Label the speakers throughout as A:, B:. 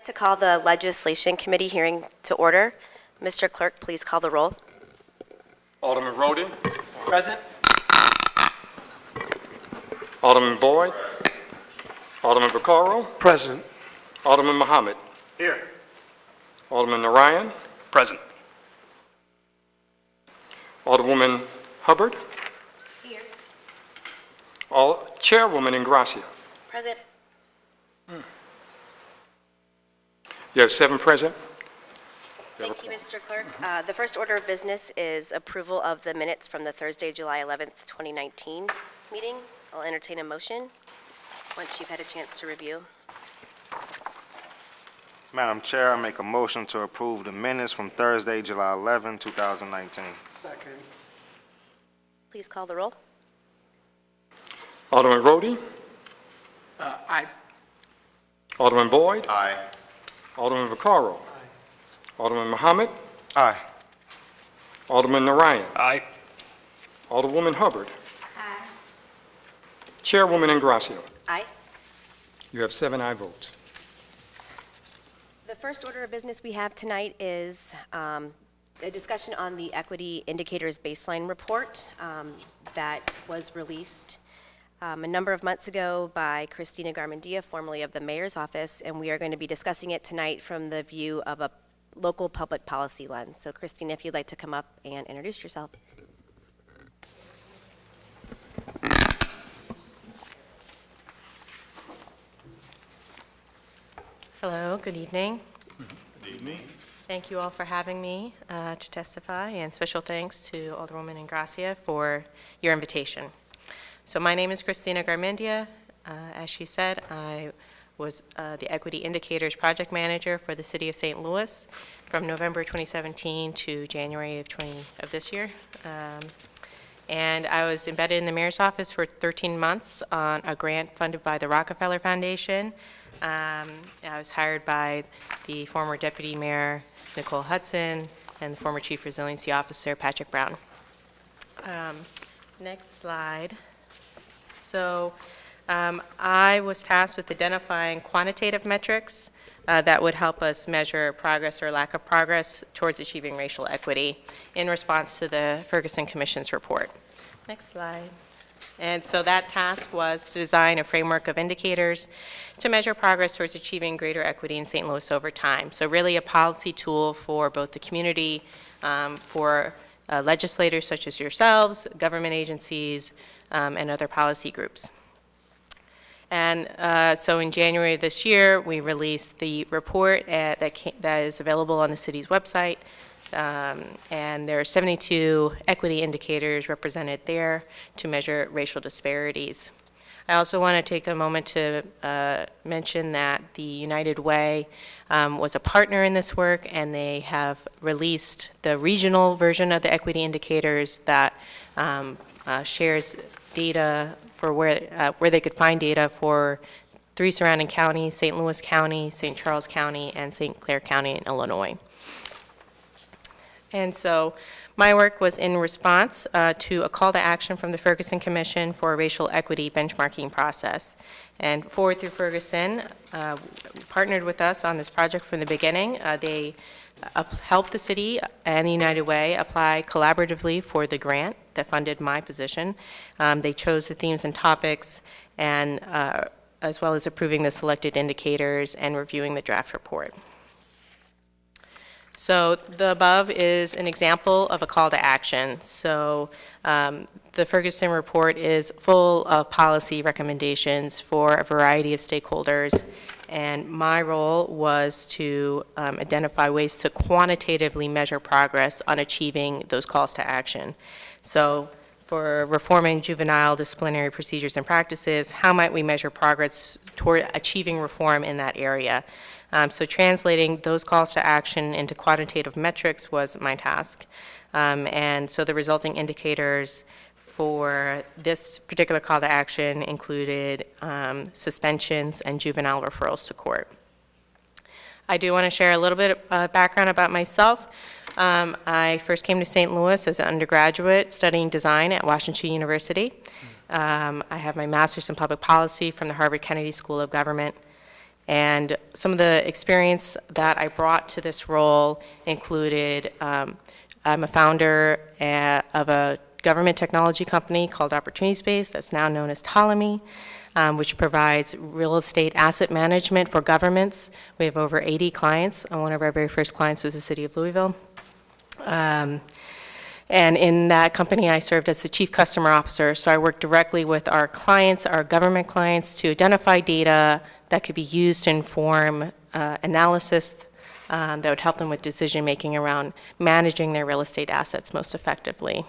A: like to call the Legislation Committee hearing to order. Mr. Clerk, please call the roll.
B: Alderman Rhoden.
C: Present.
B: Alderman Boyd. Alderman Vaccaro.
C: Present.
B: Alderman Muhammad.
C: Here.
B: Alderman Narayan.
C: Present.
B: Alderwoman Hubbard.
A: Here.
B: Chairwoman Ingracia.
A: Present.
B: You have 7 present.
A: Thank you, Mr. Clerk. The first order of business is approval of the minutes from the Thursday, July 11th, 2019 meeting. I'll entertain a motion once you've had a chance to review.
D: Madam Chair, I make a motion to approve the minutes from Thursday, July 11, 2019.
C: Second.
A: Please call the roll.
B: Alderman Rhodey.
C: Aye.
B: Alderman Boyd.
D: Aye.
B: Alderman Vaccaro. Alderman Muhammad.
D: Aye.
B: Alderman Narayan.
C: Aye.
B: Alderwoman Hubbard. Chairwoman Ingracia.
A: Aye.
B: You have 7 aye votes.
A: The first order of business we have tonight is a discussion on the Equity Indicators Baseline Report that was released a number of months ago by Christina Garmendia, formerly of the Mayor's Office, and we are going to be discussing it tonight from the view of a local public policy lens. So Christina, if you'd like to come up and introduce yourself.
E: Hello, good evening. Good evening. Thank you all for having me to testify, and special thanks to Alderwoman Ingracia for your invitation. So my name is Christina Garmendia. As she said, I was the Equity Indicators Project Manager for the City of St. Louis from November 2017 to January of this year. And I was embedded in the Mayor's Office for 13 months on a grant funded by the Rockefeller Foundation. I was hired by the former Deputy Mayor, Nicole Hudson, and the former Chief Resiliency Officer, Patrick Brown. Next slide. So I was tasked with identifying quantitative metrics that would help us measure progress or lack of progress towards achieving racial equity in response to the Ferguson Commission's report. Next slide. And so that task was to design a framework of indicators to measure progress towards achieving greater equity in St. Louis over time. So really a policy tool for both the community, for legislators such as yourselves, government agencies, and other policy groups. And so in January of this year, we released the report that is available on the city's website. And there are 72 equity indicators represented there to measure racial disparities. I also want to take a moment to mention that the United Way was a partner in this work, and they have released the regional version of the equity indicators that shares data for where they could find data for 3 surrounding counties: St. Louis County, St. Charles County, and St. Clair County in Illinois. And so my work was in response to a call to action from the Ferguson Commission for a racial equity benchmarking process. And Forward Through Ferguson partnered with us on this project from the beginning. They helped the city and the United Way apply collaboratively for the grant that funded my position. They chose the themes and topics, and as well as approving the selected indicators and reviewing the draft report. So the above is an example of a call to action. So the Ferguson report is full of policy recommendations for a variety of stakeholders, and my role was to identify ways to quantitatively measure progress on achieving those calls to action. So for reforming juvenile disciplinary procedures and practices, how might we measure progress toward achieving reform in that area? So translating those calls to action into quantitative metrics was my task. And so the resulting indicators for this particular call to action included suspensions and juvenile referrals to court. I do want to share a little bit of background about myself. I first came to St. Louis as an undergraduate studying design at Washington University. I have my master's in public policy from the Harvard Kennedy School of Government. And some of the experience that I brought to this role included, I'm a founder of a government technology company called Opportunity Space that's now known as Ptolemy, which provides real estate asset management for governments. We have over 80 clients. One of our very first clients was the city of Louisville. And in that company, I served as the chief customer officer. So I worked directly with our clients, our government clients, to identify data that could be used to inform analysis that would help them with decision-making around managing their real estate assets most effectively.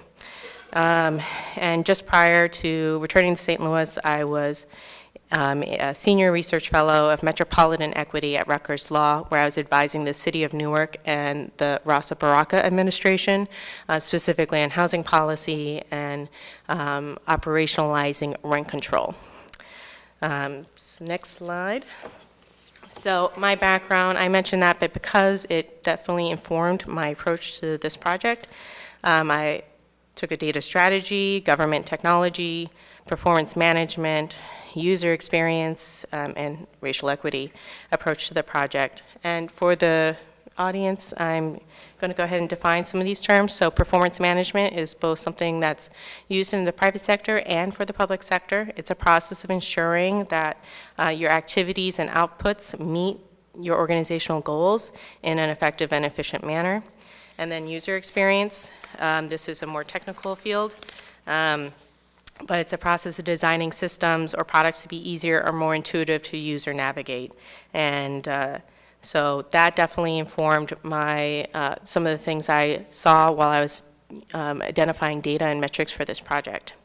E: And just prior to returning to St. Louis, I was a senior research fellow of metropolitan equity at Rutgers Law, where I was advising the city of Newark and the Rasa Baraka administration, specifically on housing policy and operationalizing rent control. So next slide. So my background, I mentioned that, but because it definitely informed my approach to this project, I took a data strategy, government technology, performance management, user experience, and racial equity approach to the project. And for the audience, I'm going to go ahead and define some of these terms. So performance management is both something that's used in the private sector and for the public sector. It's a process of ensuring that your activities and outputs meet your organizational goals in an effective and efficient manner. And then user experience, this is a more technical field, but it's a process of designing systems or products to be easier or more intuitive to use or navigate. And so that definitely informed my, some of the things I saw while I was identifying data and metrics for this project.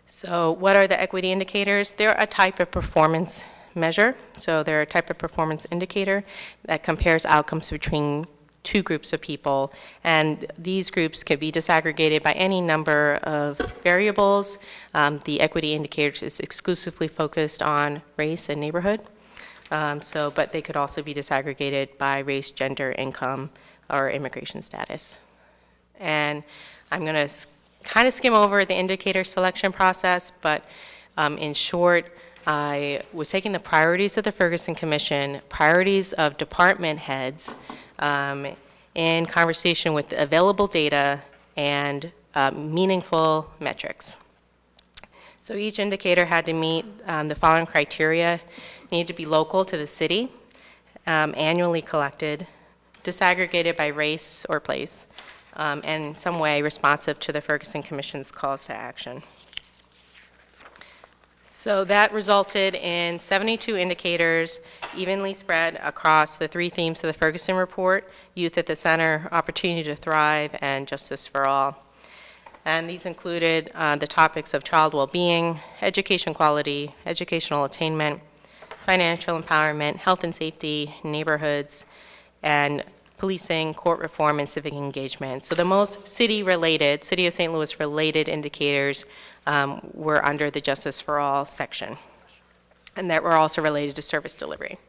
E: So what are the equity indicators? They're a type of performance measure. So they're a type of performance indicator that compares outcomes between two groups of people, and these groups can be disaggregated by any number of variables. The equity indicators is exclusively focused on race and neighborhood, but they could also be disaggregated by race, gender, income, or immigration status. And I'm going to kind of skim over the indicator selection process, but in short, I was taking the priorities of the Ferguson Commission, priorities of department heads, in conversation with available data and meaningful metrics. So each indicator had to meet the following criteria. It needed to be local to the city, annually collected, disaggregated by race or place, and in some way responsive to the Ferguson Commission's calls to action. So that resulted in 72 indicators evenly spread across the three themes of the Ferguson report: youth at the center, opportunity to thrive, and justice for all. And these included the topics of child well-being, education quality, educational attainment, financial empowerment, health and safety, neighborhoods, and policing, court reform, and civic engagement. So the most city-related, City of St. Louis-related indicators were under the Justice for All section, and that were also related to service delivery.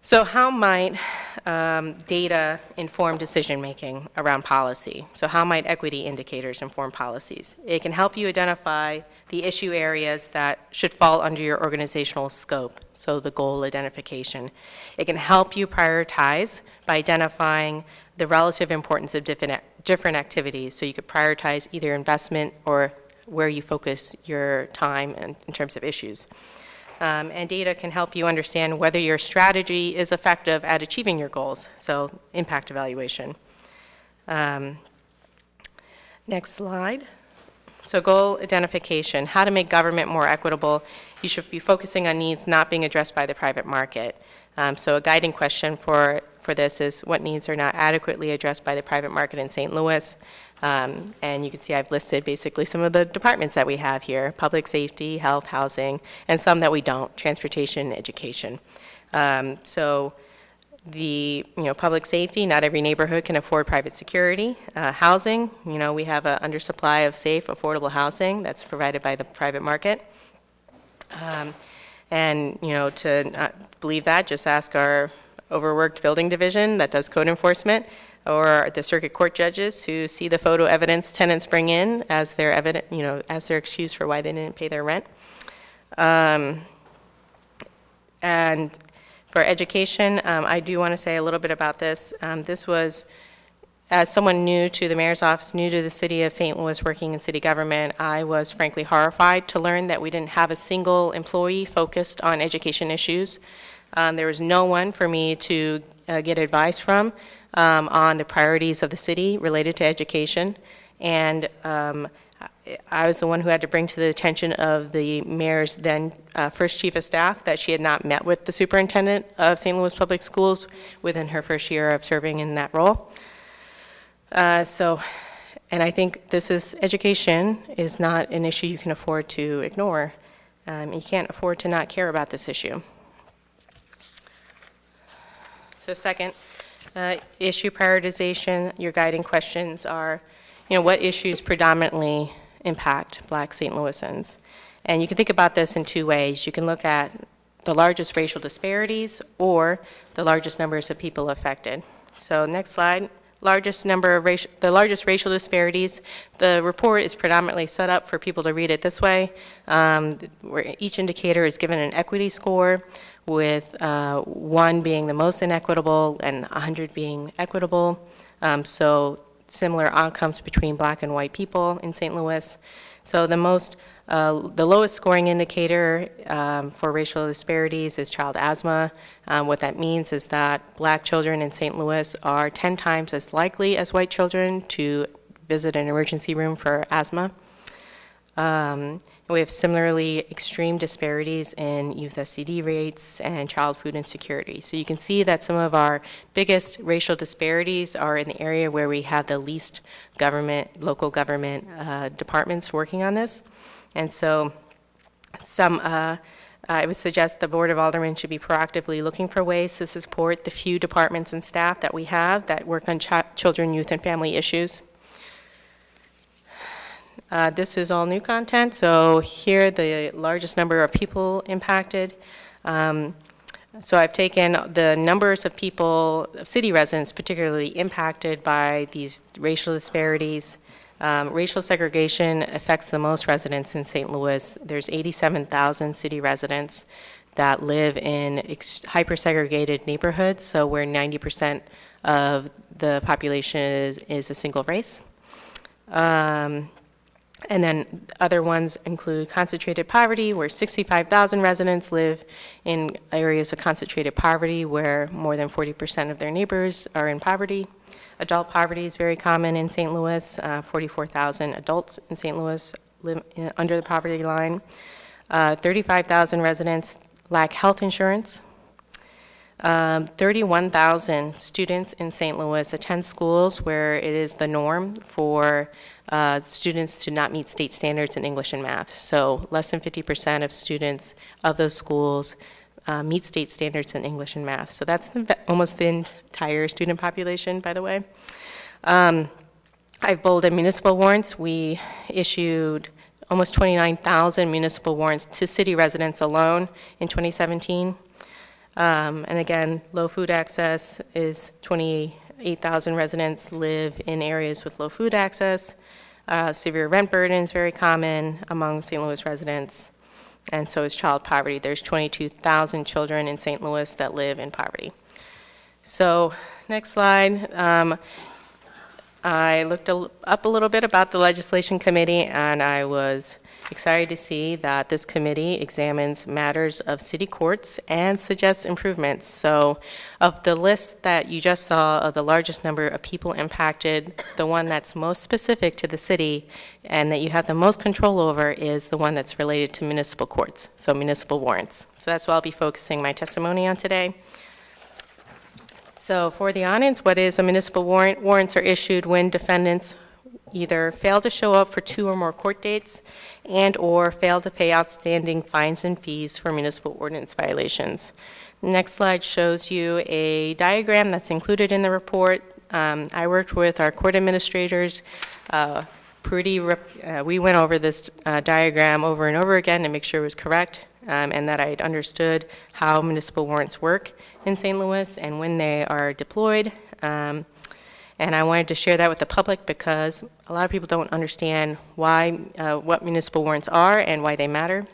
E: So how might data inform decision-making around policy? So how might equity indicators inform policies? It can help you identify the issue areas that should fall under your organizational scope, so the goal identification. It can help you prioritize by identifying the relative importance of different activities, so you could prioritize either investment or where you focus your time in terms of issues. And data can help you understand whether your strategy is effective at achieving your goals, so impact evaluation. Next slide. So goal identification, how to make government more equitable. You should be focusing on needs not being addressed by the private market. So a guiding question for this is, what needs are not adequately addressed by the private market in St. Louis? And you can see I've listed basically some of the departments that we have here: public safety, health, housing, and some that we don't: transportation, education. So the public safety, not every neighborhood can afford private security. Housing, we have an undersupply of safe, affordable housing that's provided by the private market. And to not believe that, just ask our overworked building division that does code enforcement, or the circuit court judges who see the photo evidence tenants bring in as their as their excuse for why they didn't pay their rent. And for education, I do want to say a little bit about this. This was, as someone new to the mayor's office, new to the city of St. Louis, working in city government, I was frankly horrified to learn that we didn't have a single employee focused on education issues. There was no one for me to get advice from on the priorities of the city related to education. And I was the one who had to bring to the attention of the mayor's then first chief of staff that she had not met with the superintendent of St. Louis Public Schools within her first year of serving in that role. And I think education is not an issue you can afford to ignore. You can't afford to not care about this issue. So second, issue prioritization. Your guiding questions are, what issues predominantly impact Black St. Louisans? And you can think about this in two ways. You can look at the largest racial disparities or the largest numbers of people affected. So next slide. The largest racial disparities. The report is predominantly set up for people to read it this way, where each indicator is given an equity score, with 1 being the most inequitable and 100 being equitable. So similar outcomes between Black and white people in St. Louis. So the lowest scoring indicator for racial disparities is child asthma. What that means is that Black children in St. Louis are 10 times as likely as white children to visit an emergency room for asthma. We have similarly extreme disparities in youth STD rates and child food insecurity. So you can see that some of our biggest racial disparities are in the area where we have the least local government departments working on this. And so I would suggest the Board of Aldermen should be proactively looking for ways to support the few departments and staff that we have that work on children, youth, and family issues. This is all new content, so here the largest number of people impacted. So I've taken the numbers of people, city residents particularly impacted by these racial disparities. Racial segregation affects the most residents in St. Louis. There's 87,000 city residents that live in hyper-segregated neighborhoods, so where 90% of the population is a single race. And then other ones include concentrated poverty, where 65,000 residents live in areas of concentrated poverty where more than 40% of their neighbors are in poverty. Adult poverty is very common in St. Louis. 44,000 adults in St. Louis live under the poverty line. 35,000 residents lack health insurance. 31,000 students in St. Louis attend schools where it is the norm for students to not meet state standards in English and math. So less than 50% of students of those schools meet state standards in English and math. So that's almost the entire student population, by the way. I've bolded municipal warrants. We issued almost 29,000 municipal warrants to city residents alone in 2017. And again, low food access is 28,000 residents live in areas with low food access. Severe rent burden is very common among St. Louis residents, and so is child poverty. There's 22,000 children in St. Louis that live in poverty. So next slide. I looked up a little bit about the legislation committee, and I was excited to see that this committee examines matters of city courts and suggests improvements. So of the list that you just saw of the largest number of people impacted, the one that's most specific to the city and that you have the most control over is the one that's related to municipal courts, so municipal warrants. So that's what I'll be focusing my testimony on today. So for the audience, what is a municipal warrant? Warrants are issued when defendants either fail to show up for 2 or more court dates and or fail to pay outstanding fines and fees for municipal ordinance violations. The next slide shows you a diagram that's included in the report. I worked with our court administrators. We went over this diagram over and over again to make sure it was correct and that I had understood how municipal warrants work in St. Louis and when they are deployed. And I wanted to share that with the public because a lot of people don't understand what municipal warrants are and why they matter.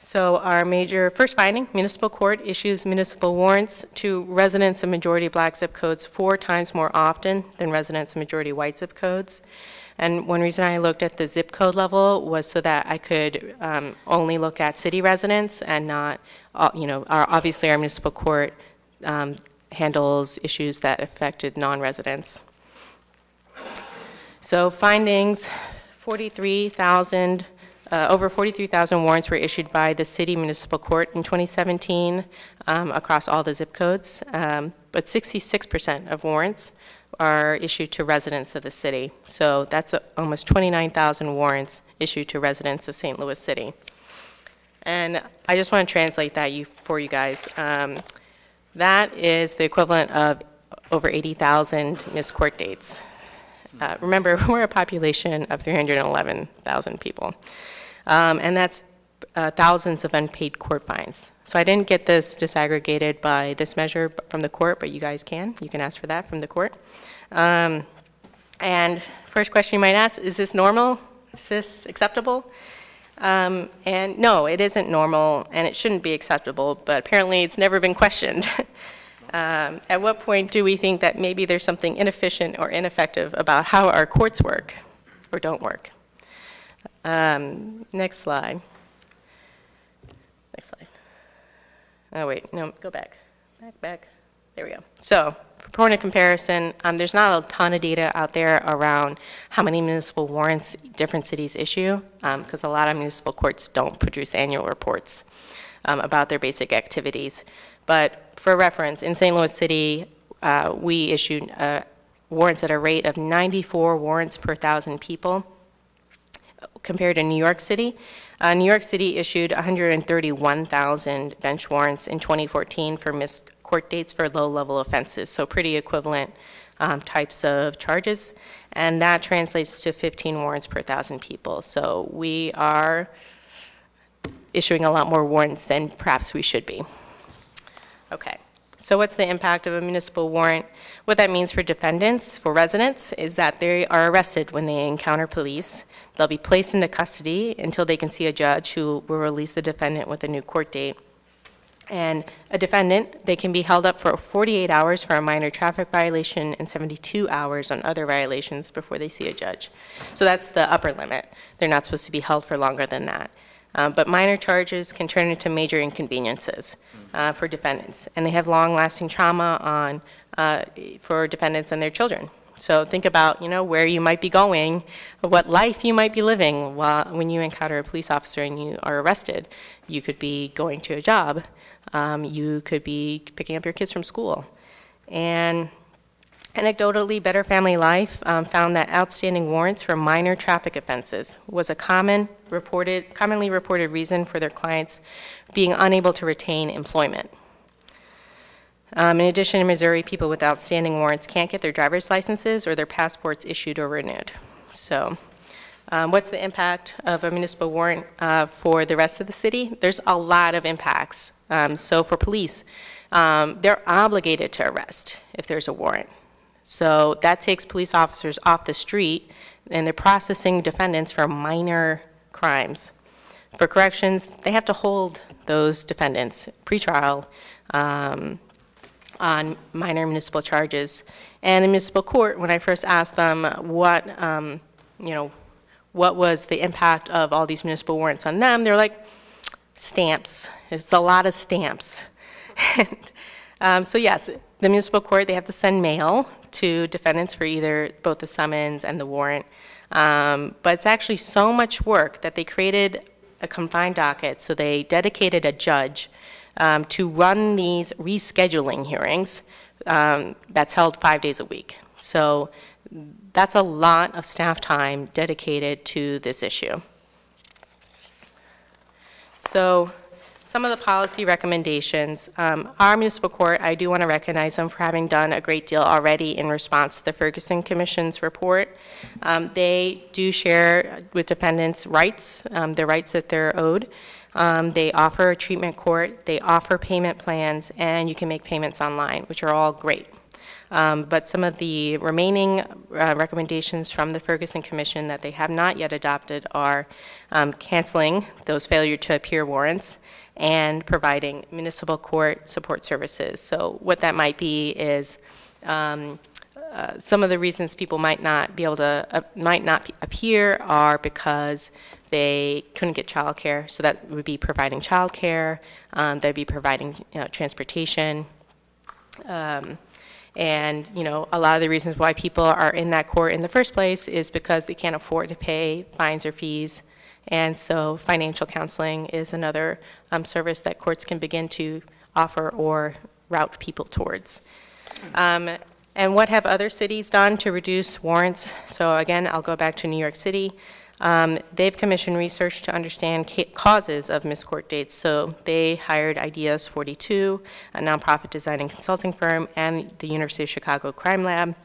E: So our major first finding, municipal court issues municipal warrants to residents of majority black zip codes 4 times more often than residents of majority white zip codes. And one reason I looked at the zip code level was so that I could only look at city residents and not, obviously our municipal court handles issues that affected non-residents. So findings, over 43,000 warrants were issued by the city municipal court in 2017 across all the zip codes, but 66% of warrants are issued to residents of the city. So that's almost 29,000 warrants issued to residents of St. Louis City. And I just want to translate that for you guys. That is the equivalent of over 80,000 missed court dates. Remember, we're a population of 311,000 people. And that's thousands of unpaid court fines. So I didn't get this disaggregated by this measure from the court, but you guys can. You can ask for that from the court. And first question you might ask, is this normal? Is this acceptable? And no, it isn't normal, and it shouldn't be acceptable, but apparently it's never been questioned. At what point do we think that maybe there's something inefficient or ineffective about how our courts work or don't work? Next slide. Next slide. Oh, wait, no, go back. Back. There we go. So, for point of comparison, there's not a ton of data out there around how many municipal warrants different cities issue, because a lot of municipal courts don't produce annual reports about their basic activities. But for reference, in St. Louis City, we issued warrants at a rate of 94 warrants per 1,000 people, compared to New York City. New York City issued 131,000 bench warrants in 2014 for missed court dates for low-level offenses, so pretty equivalent types of charges, and that translates to 15 warrants per 1,000 people. So we are issuing a lot more warrants than perhaps we should be. Okay. So what's the impact of a municipal warrant? What that means for defendants, for residents, is that they are arrested when they encounter police. They'll be placed into custody until they can see a judge who will release the defendant with a new court date. And a defendant, they can be held up for 48 hours for a minor traffic violation and 72 hours on other violations before they see a judge. So that's the upper limit. They're not supposed to be held for longer than that. But minor charges can turn into major inconveniences for defendants, and they have long-lasting trauma for defendants and their children. So think about, where you might be going, what life you might be living when you encounter a police officer and you are arrested. You could be going to a job. You could be picking up your kids from school. And anecdotally, Better Family Life found that outstanding warrants for minor traffic offenses was a commonly reported reason for their clients being unable to retain employment. In addition, in Missouri, people with outstanding warrants can't get their driver's licenses or their passports issued or renewed. So what's the impact of a municipal warrant for the rest of the city? There's a lot of impacts. So for police, they're obligated to arrest if there's a warrant. So that takes police officers off the street, and they're processing defendants for minor crimes. For corrections, they have to hold those defendants pretrial on minor municipal charges. And in municipal court, when I first asked them what was the impact of all these municipal warrants on them, they're like, stamps. It's a lot of stamps. And, so yes, the municipal court, they have to send mail to defendants for either both the summons and the warrant. But it's actually so much work that they created a combined docket, so they dedicated a judge to run these rescheduling hearings that's held 5 days a week. So that's a lot of staff time dedicated to this issue. So some of the policy recommendations, our municipal court, I do want to recognize them for having done a great deal already in response to the Ferguson Commission's report. They do share with defendants rights, the rights that they're owed. They offer a treatment court, they offer payment plans, and you can make payments online, which are all great. But some of the remaining recommendations from the Ferguson Commission that they have not yet adopted are canceling those failure to appear warrants and providing municipal court support services. So what that might be is some of the reasons people might not appear are because they couldn't get childcare. So that would be providing childcare. They'd be providing transportation. And, a lot of the reasons why people are in that court in the first place is because they can't afford to pay fines or fees. And so financial counseling is another service that courts can begin to offer or route people towards. And what have other cities done to reduce warrants? So again, I'll go back to New York City. They've commissioned research to understand causes of missed court dates. So they hired Ideas 42, a nonprofit design and consulting firm, and the University of Chicago Crime Lab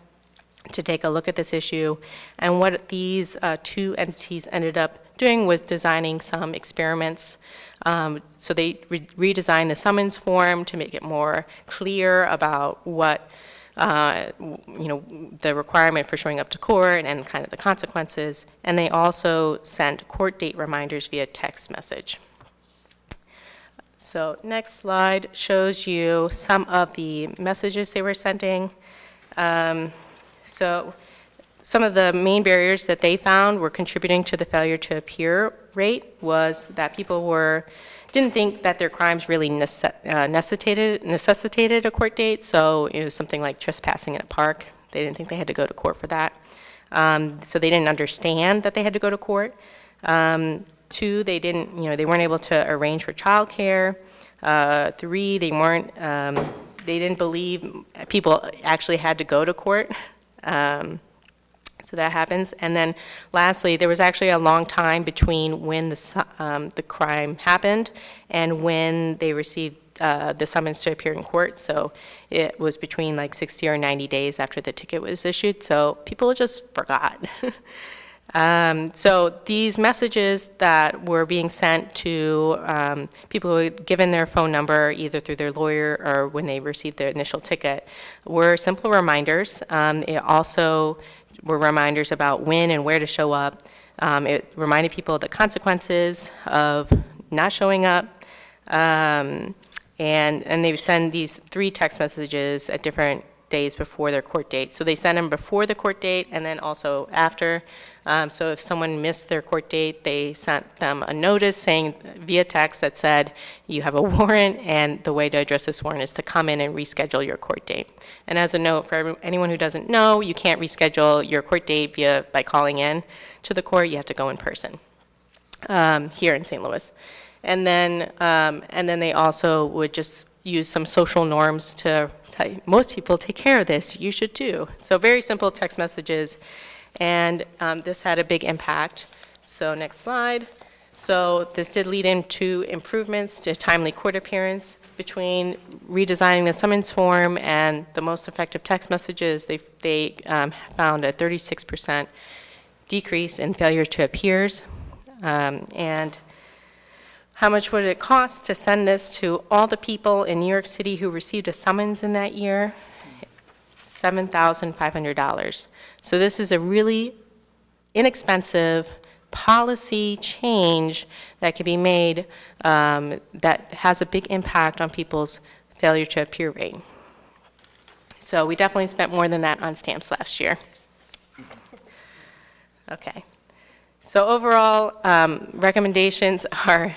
E: to take a look at this issue. And what these two entities ended up doing was designing some experiments. So they redesigned the summons form to make it more clear about what the requirement for showing up to court and kind of the consequences. And they also sent court date reminders via text message. So next slide shows you some of the messages they were sending. So some of the main barriers that they found were contributing to the failure to appear rate was that people didn't think that their crimes really necessitated a court date. So it was something like trespassing in a park. They didn't think they had to go to court for that. So they didn't understand that they had to go to court. Two, they weren't able to arrange for childcare. Three, they didn't believe people actually had to go to court. So that happens. And then lastly, there was actually a long time between when the crime happened and when they received the summons to appear in court. So it was between like 60 or 90 days after the ticket was issued. So people just forgot. So these messages that were being sent to people who had given their phone number either through their lawyer or when they received their initial ticket were simple reminders. It also were reminders about when and where to show up. It reminded people of the consequences of not showing up. And they would send these 3 text messages at different days before their court date. So they send them before the court date and then also after. So if someone missed their court date, they sent them a notice saying via text that said, you have a warrant and the way to address this warrant is to come in and reschedule your court date. And as a note for anyone who doesn't know, you can't reschedule your court date by calling in to the court. You have to go in person here in St. Louis. And then they also would just use some social norms to say, most people take care of this, you should too. So very simple text messages, and this had a big impact. So next slide. So this did lead into improvements to timely court appearance. Between redesigning the summons form and the most effective text messages, they found a 36% decrease in failure to appears. And how much would it cost to send this to all the people in New York City who received a summons in that year? $7,500. So this is a really inexpensive policy change that can be made that has a big impact on people's failure to appear rate. So we definitely spent more than that on stamps last year. Okay. So overall, recommendations are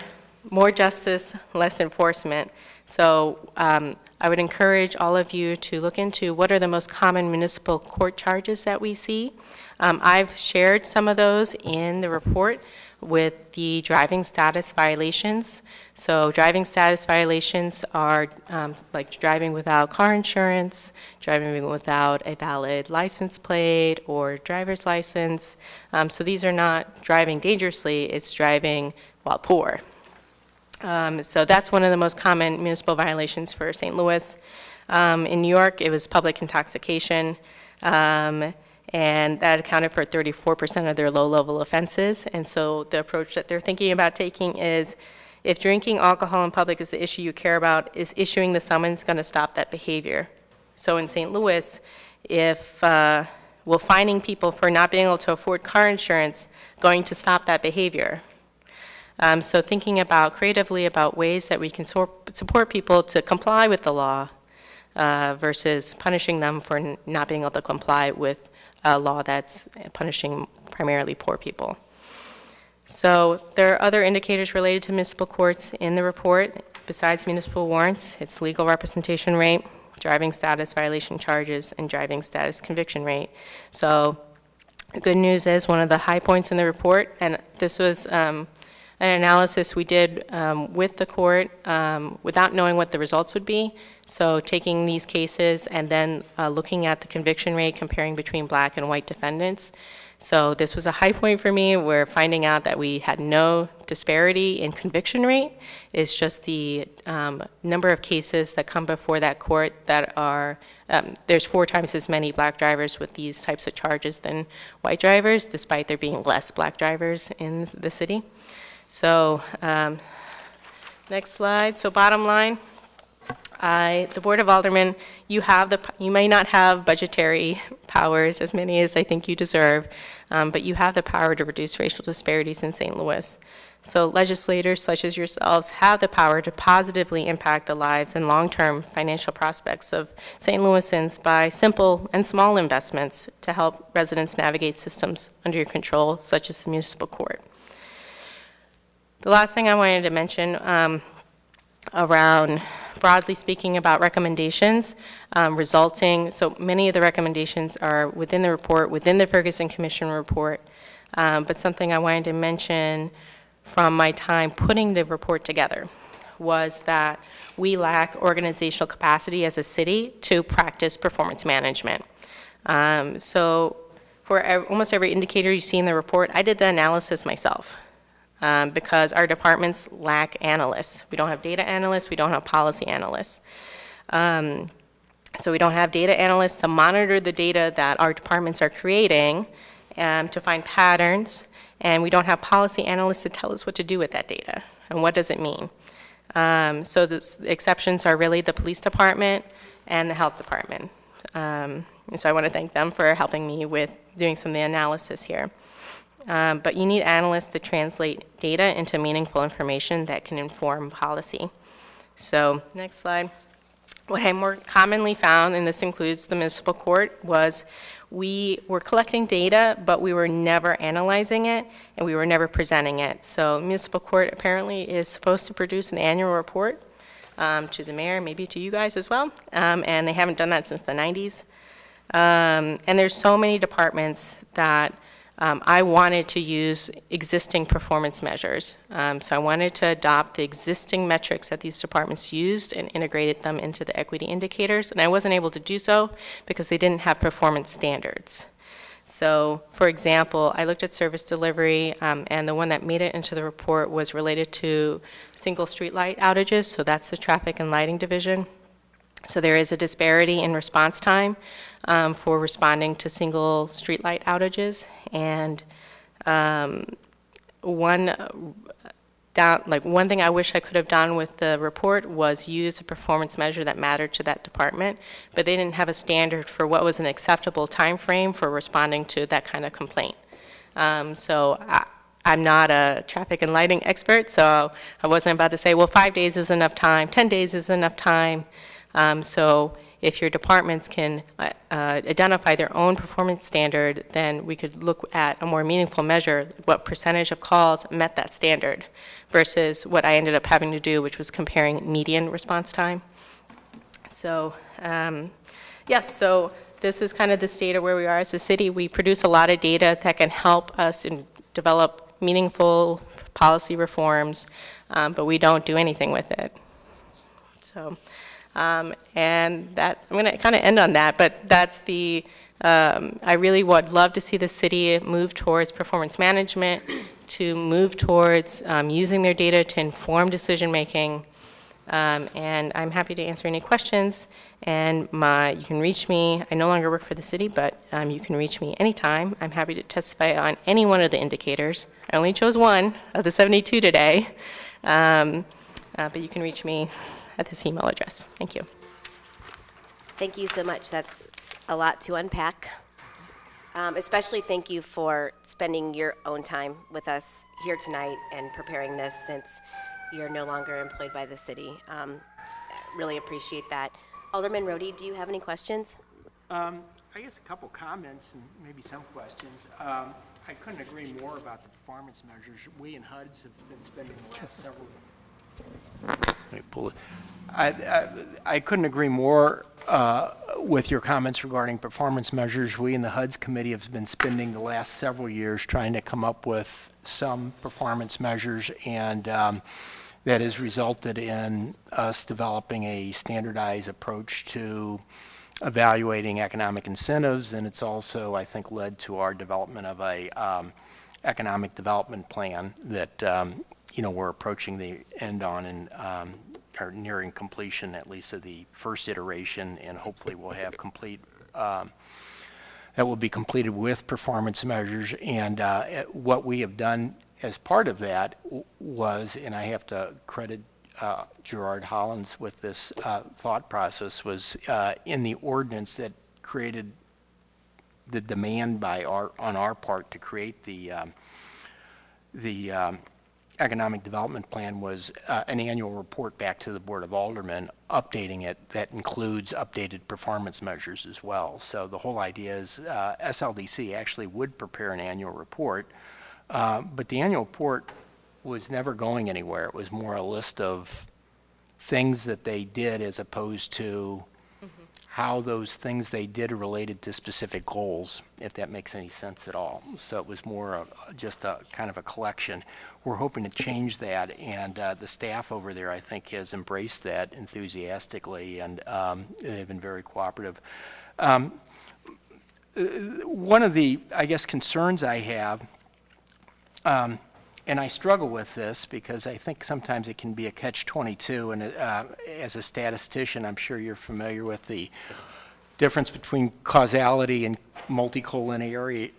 E: more justice, less enforcement. So I would encourage all of you to look into what are the most common municipal court charges that we see. I've shared some of those in the report with the driving status violations. So driving status violations are like driving without car insurance, driving without a valid license plate or driver's license. So these are not driving dangerously, it's driving while poor. So that's one of the most common municipal violations for St. Louis. In New York, it was public intoxication, and that accounted for 34% of their low-level offenses. And so the approach that they're thinking about taking is, if drinking alcohol in public is the issue you care about, is issuing the summons going to stop that behavior? So in St. Louis, if, will finding people for not being able to afford car insurance going to stop that behavior? So thinking about creatively about ways that we can support people to comply with the law versus punishing them for not being able to comply with a law that's punishing primarily poor people. So there are other indicators related to municipal courts in the report. Besides municipal warrants, it's legal representation rate, driving status violation charges, and driving status conviction rate. So the good news is one of the high points in the report, and this was an analysis we did with the court without knowing what the results would be. So taking these cases and then looking at the conviction rate, comparing between black and white defendants. So this was a high point for me. We're finding out that we had no disparity in conviction rate. It's just the number of cases that come before that court that are, there's 4 times as many black drivers with these types of charges than white drivers, despite there being less black drivers in the city. So next slide. So bottom line, the Board of Aldermen, you may not have budgetary powers, as many as I think you deserve, but you have the power to reduce racial disparities in St. Louis. So legislators such as yourselves have the power to positively impact the lives and long-term financial prospects of St. Louisans by simple and small investments to help residents navigate systems under your control, such as the municipal court. The last thing I wanted to mention around, broadly speaking, about recommendations so many of the recommendations are within the report, within the Ferguson Commission report, but something I wanted to mention from my time putting the report together was that we lack organizational capacity as a city to practice performance management. So for almost every indicator you see in the report, I did the analysis myself. Because our departments lack analysts. We don't have data analysts, we don't have policy analysts. So we don't have data analysts to monitor the data that our departments are creating to find patterns, and we don't have policy analysts to tell us what to do with that data and what does it mean. So the exceptions are really the police department and the health department. And so I want to thank them for helping me with doing some of the analysis here. But you need analysts to translate data into meaningful information that can inform policy. So next slide. What I more commonly found, and this includes the municipal court, was we were collecting data, but we were never analyzing it, and we were never presenting it. So municipal court apparently is supposed to produce an annual report to the mayor, maybe to you guys as well, and they haven't done that since the 90s. And there's so many departments that I wanted to use existing performance measures. So I wanted to adopt the existing metrics that these departments used and integrated them into the equity indicators. And I wasn't able to do so because they didn't have performance standards. So for example, I looked at service delivery, and the one that made it into the report was related to single street light outages. So that's the traffic and lighting division. So there is a disparity in response time for responding to single streetlight outages, and one thing I wish I could have done with the report was use a performance measure that mattered to that department, but they didn't have a standard for what was an acceptable time frame for responding to that kind of complaint. So I'm not a traffic and lighting expert, so I wasn't about to say, well, 5 days is enough time, 10 days is enough time. So if your departments can identify their own performance standard, then we could look at a more meaningful measure, what percentage of calls met that standard, versus what I ended up having to do, which was comparing median response time. So yes, so this is kind of the state of where we are as a city. We produce a lot of data that can help us develop meaningful policy reforms, but we don't do anything with it. So. And that, I'm going to kind of end on that, but that's the, I really would love to see the city move towards performance management, to move towards using their data to inform decision-making, and I'm happy to answer any questions, and you can reach me. I no longer work for the city, but you can reach me anytime. I'm happy to testify on any one of the indicators. I only chose one of the 72 today, but you can reach me at this email address. Thank you.
A: Thank you so much. That's a lot to unpack. Especially thank you for spending your own time with us here tonight and preparing this since you're no longer employed by the city. Really appreciate that. Alderman Rhodey, do you have any questions?
C: I guess a couple comments and maybe some questions. I couldn't agree more about the performance measures. We and HUDs have been spending the last several. Let me pull it. I couldn't agree more with your comments regarding performance measures. We in the HUDs committee have been spending the last several years trying to come up with some performance measures, and that has resulted in us developing a standardized approach to evaluating economic incentives, and it's also, I think, led to our development of a economic development plan that we're approaching the end on and are nearing completion, at least of the first iteration, and hopefully we'll have complete, that will be completed with performance measures. And what we have done as part of that was, and I have to credit Gerard Hollins with this thought process, was in the ordinance that created the demand on our part to create the economic development plan was an annual report back to the Board of Aldermen, updating it, that includes updated performance measures as well. So the whole idea is SLDC actually would prepare an annual report, but the annual report was never going anywhere. It was more a list of things that they did as opposed to how those things they did are related to specific goals, if that makes any sense at all. So it was more of just a kind of a collection. We're hoping to change that, and the staff over there, I think, has embraced that enthusiastically, and they've been very cooperative. One of the, I guess, concerns I have, and I struggle with this because I think sometimes it can be a catch-22, and as a statistician, I'm sure you're familiar with the difference between causality and multicollinearity.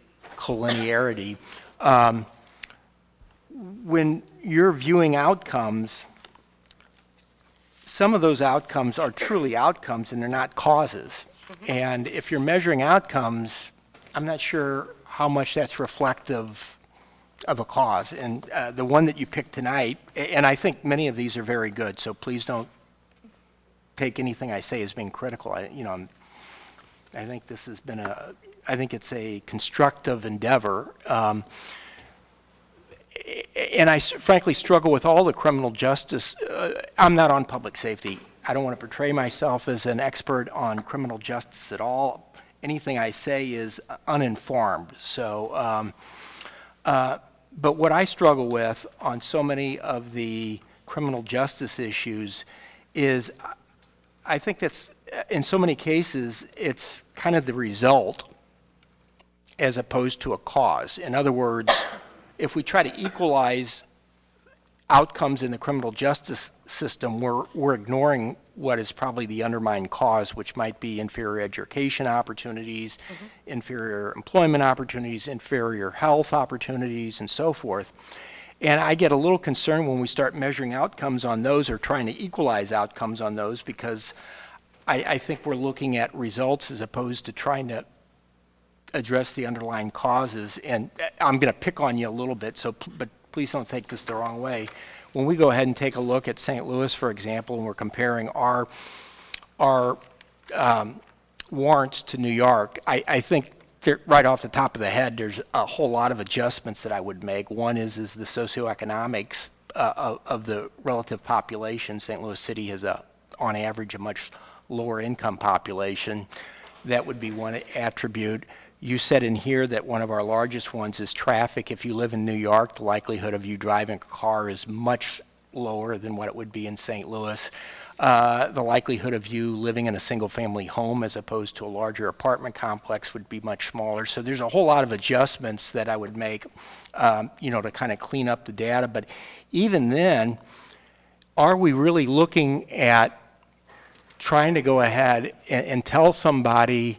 C: When you're viewing outcomes, some of those outcomes are truly outcomes and they're not causes. And if you're measuring outcomes, I'm not sure how much that's reflective of a cause. And the one that you picked tonight, and I think many of these are very good, so please don't take anything I say as being critical. I think this has been I think it's a constructive endeavor. And I frankly struggle with all the criminal justice. I'm not on public safety. I don't want to portray myself as an expert on criminal justice at all. Anything I say is uninformed. So, but what I struggle with on so many of the criminal justice issues is I think that's, in so many cases, it's kind of the result as opposed to a cause. In other words, if we try to equalize outcomes in the criminal justice system, we're ignoring what is probably the underlying cause, which might be inferior education opportunities, inferior employment opportunities, inferior health opportunities, and so forth. And I get a little concerned when we start measuring outcomes on those or trying to equalize outcomes on those, because I think we're looking at results as opposed to trying to address the underlying causes. And I'm going to pick on you a little bit, but please don't take this the wrong way. When we go ahead and take a look at St. Louis, for example, and we're comparing our warrants to New York, I think right off the top of the head, there's a whole lot of adjustments that I would make. One is the socioeconomics of the relative population. St. Louis City has, on average, a much lower income population. That would be one attribute. You said in here that one of our largest ones is traffic. If you live in New York, the likelihood of you driving a car is much lower than what it would be in St. Louis. The likelihood of you living in a single-family home as opposed to a larger apartment complex would be much smaller. So there's a whole lot of adjustments that I would make, to kind of clean up the data. But even then, are we really looking at trying to go ahead and tell somebody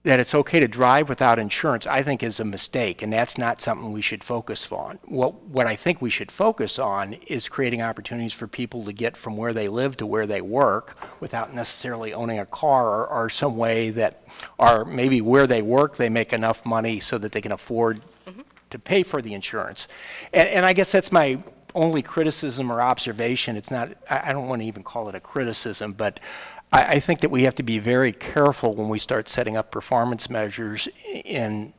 C: that it's okay to drive without insurance, I think is a mistake, and that's not something we should focus on. What I think we should focus on is creating opportunities for people to get from where they live to where they work without necessarily owning a car, or some way that, or maybe where they work, they make enough money so that they can afford to pay for the insurance. And I guess that's my only criticism or observation. It's not, I don't want to even call it a criticism, but I think that we have to be very careful when we start setting up performance measures in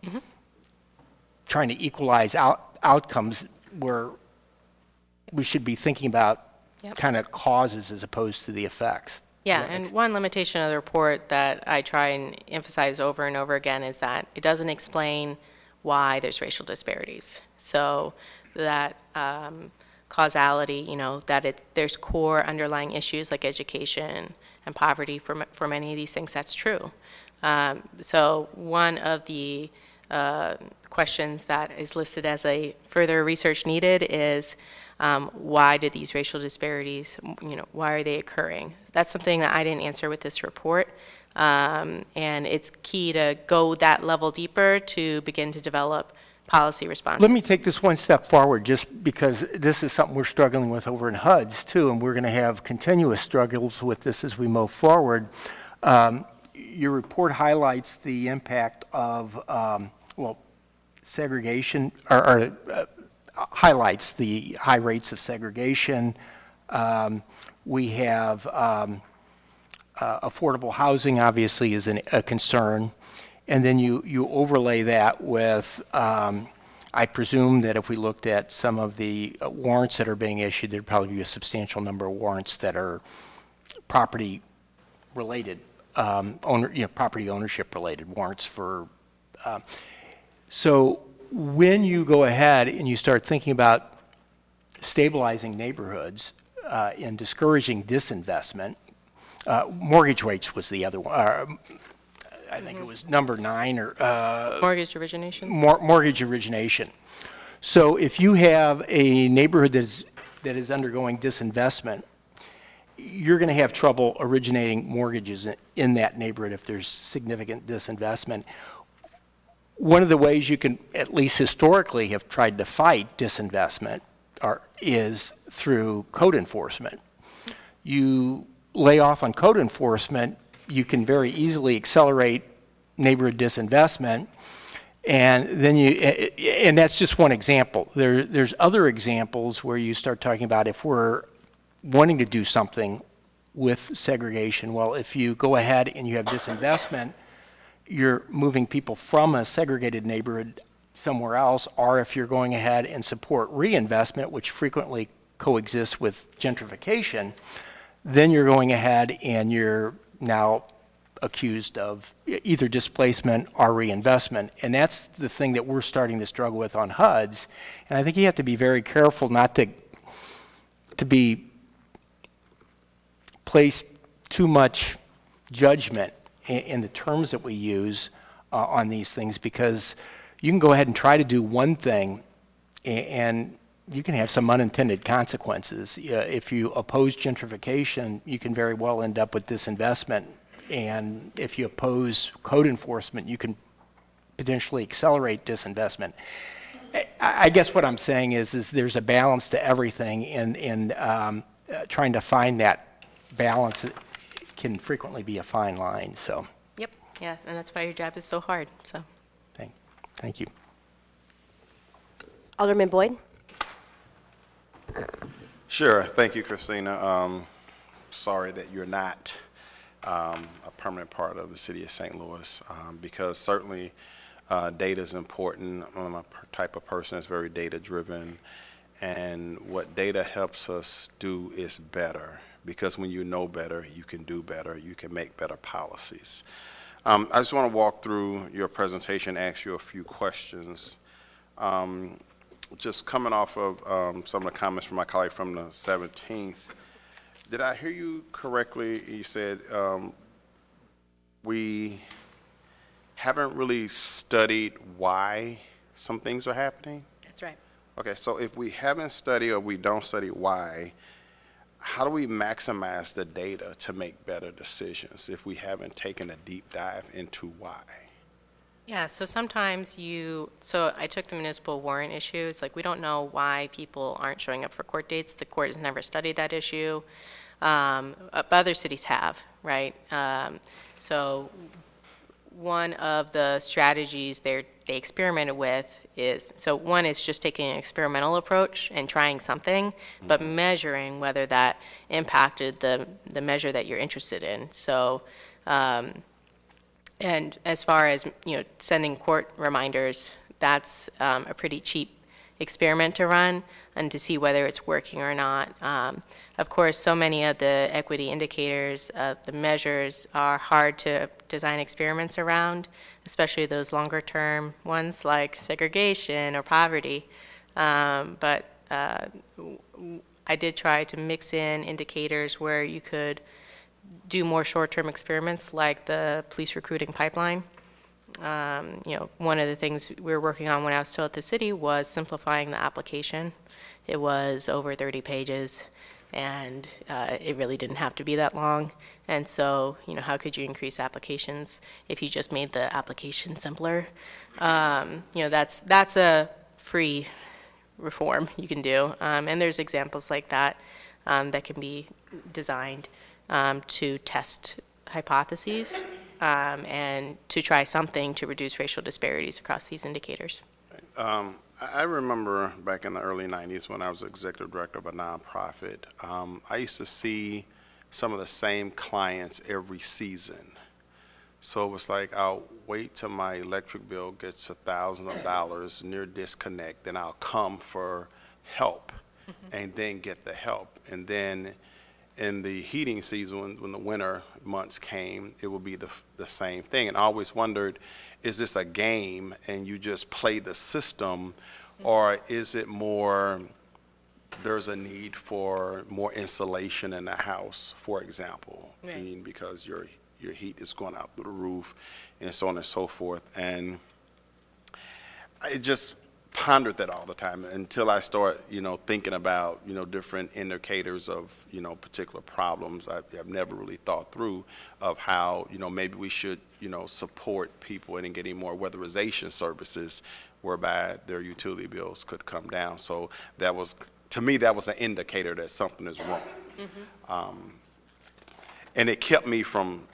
C: trying to equalize outcomes, where we should be thinking about kind of causes as opposed to the effects.
E: Yeah, and one limitation of the report that I try and emphasize over and over again is that it doesn't explain why there's racial disparities. So that causality, that there's core underlying issues like education and poverty for many of these things, that's true. So one of the questions that is listed as a further research needed is why did these racial disparities, why are they occurring? That's something that I didn't answer with this report. And it's key to go that level deeper to begin to develop policy responses.
C: Let me take this one step forward, just because this is something we're struggling with over in HUDs too, and we're going to have continuous struggles with this as we move forward. Your report highlights the impact of, segregation, or highlights the high rates of segregation. We have affordable housing, obviously, is a concern. And then you overlay that with, I presume that if we looked at some of the warrants that are being issued, there'd probably be a substantial number of warrants that are property-related, property ownership-related warrants for. So when you go ahead and you start thinking about stabilizing neighborhoods and discouraging disinvestment, mortgage rates was the other one. I think it was number 9, or
E: Mortgage origination?
C: Mortgage origination. So if you have a neighborhood that is undergoing disinvestment, you're going to have trouble originating mortgages in that neighborhood if there's significant disinvestment. One of the ways you can, at least historically, have tried to fight disinvestment is through code enforcement. You lay off on code enforcement, you can very easily accelerate neighborhood disinvestment, and then and that's just one example. There's other examples where you start talking about, if we're wanting to do something with segregation, well, if you go ahead and you have disinvestment, you're moving people from a segregated neighborhood somewhere else, or if you're going ahead and support reinvestment, which frequently coexists with gentrification, then you're going ahead and you're now accused of either displacement or reinvestment. And that's the thing that we're starting to struggle with on HUDs. And I think you have to be very careful not to be place too much judgment in the terms that we use on these things, because you can go ahead and try to do one thing and you can have some unintended consequences. If you oppose gentrification, you can very well end up with disinvestment. And if you oppose code enforcement, you can potentially accelerate disinvestment. I guess what I'm saying is there's a balance to everything, and trying to find that balance can frequently be a fine line. So.
E: Yep. Yeah, and that's why your job is so hard. So.
C: Thank you.
A: Alderman Boyd?
F: Sure. Thank you, Christina. Sorry that you're not a permanent part of the city of St. Louis, because certainly data is important. I'm a type of person that's very data-driven, and what data helps us do is better, because when you know better, you can do better, you can make better policies. I just want to walk through your presentation, ask you a few questions. Just coming off of some of the comments from my colleague from the 17th, did I hear you correctly? You said we haven't really studied why some things are happening?
E: That's right.
F: Okay, so if we haven't studied or we don't study why, how do we maximize the data to make better decisions if we haven't taken a deep dive into why?
E: Yeah, so sometimes so I took the municipal warrant issue. It's like, we don't know why people aren't showing up for court dates. The court has never studied that issue. But other cities have, right? So one of the strategies they experimented with is, so one is just taking an experimental approach and trying something, but measuring whether that impacted the measure that you're interested in. So, and as far as, sending court reminders, that's a pretty cheap experiment to run and to see whether it's working or not. Of course, so many of the equity indicators, the measures are hard to design experiments around, especially those longer term ones like segregation or poverty. But I did try to mix in indicators where you could do more short-term experiments like the police recruiting pipeline. One of the things we were working on when I was still at the city was simplifying the application. It was over 30 pages, and it really didn't have to be that long. And so, how could you increase applications if you just made the application simpler? That's a free reform you can do. And there's examples like that that can be designed to test hypotheses and to try something to reduce racial disparities across these indicators.
F: I remember back in the early 90s when I was executive director of a nonprofit, I used to see some of the same clients every season. So it was like, I'll wait till my electric bill gets $1,000 near disconnect, then I'll come for help and then get the help. And then in the heating season, when the winter months came, it would be the same thing. And I always wondered, is this a game and you just play the system, or is it more, there's a need for more insulation in the house, for example?
E: Right.
F: I mean, because your heat is going out through the roof and so on and so forth. And I just pondered that all the time until I start, thinking about, different indicators of, particular problems I've never really thought through of how, maybe we should, support people in getting more weatherization services whereby their utility bills could come down. So that was, to me, that was an indicator that something is wrong. And it kept me from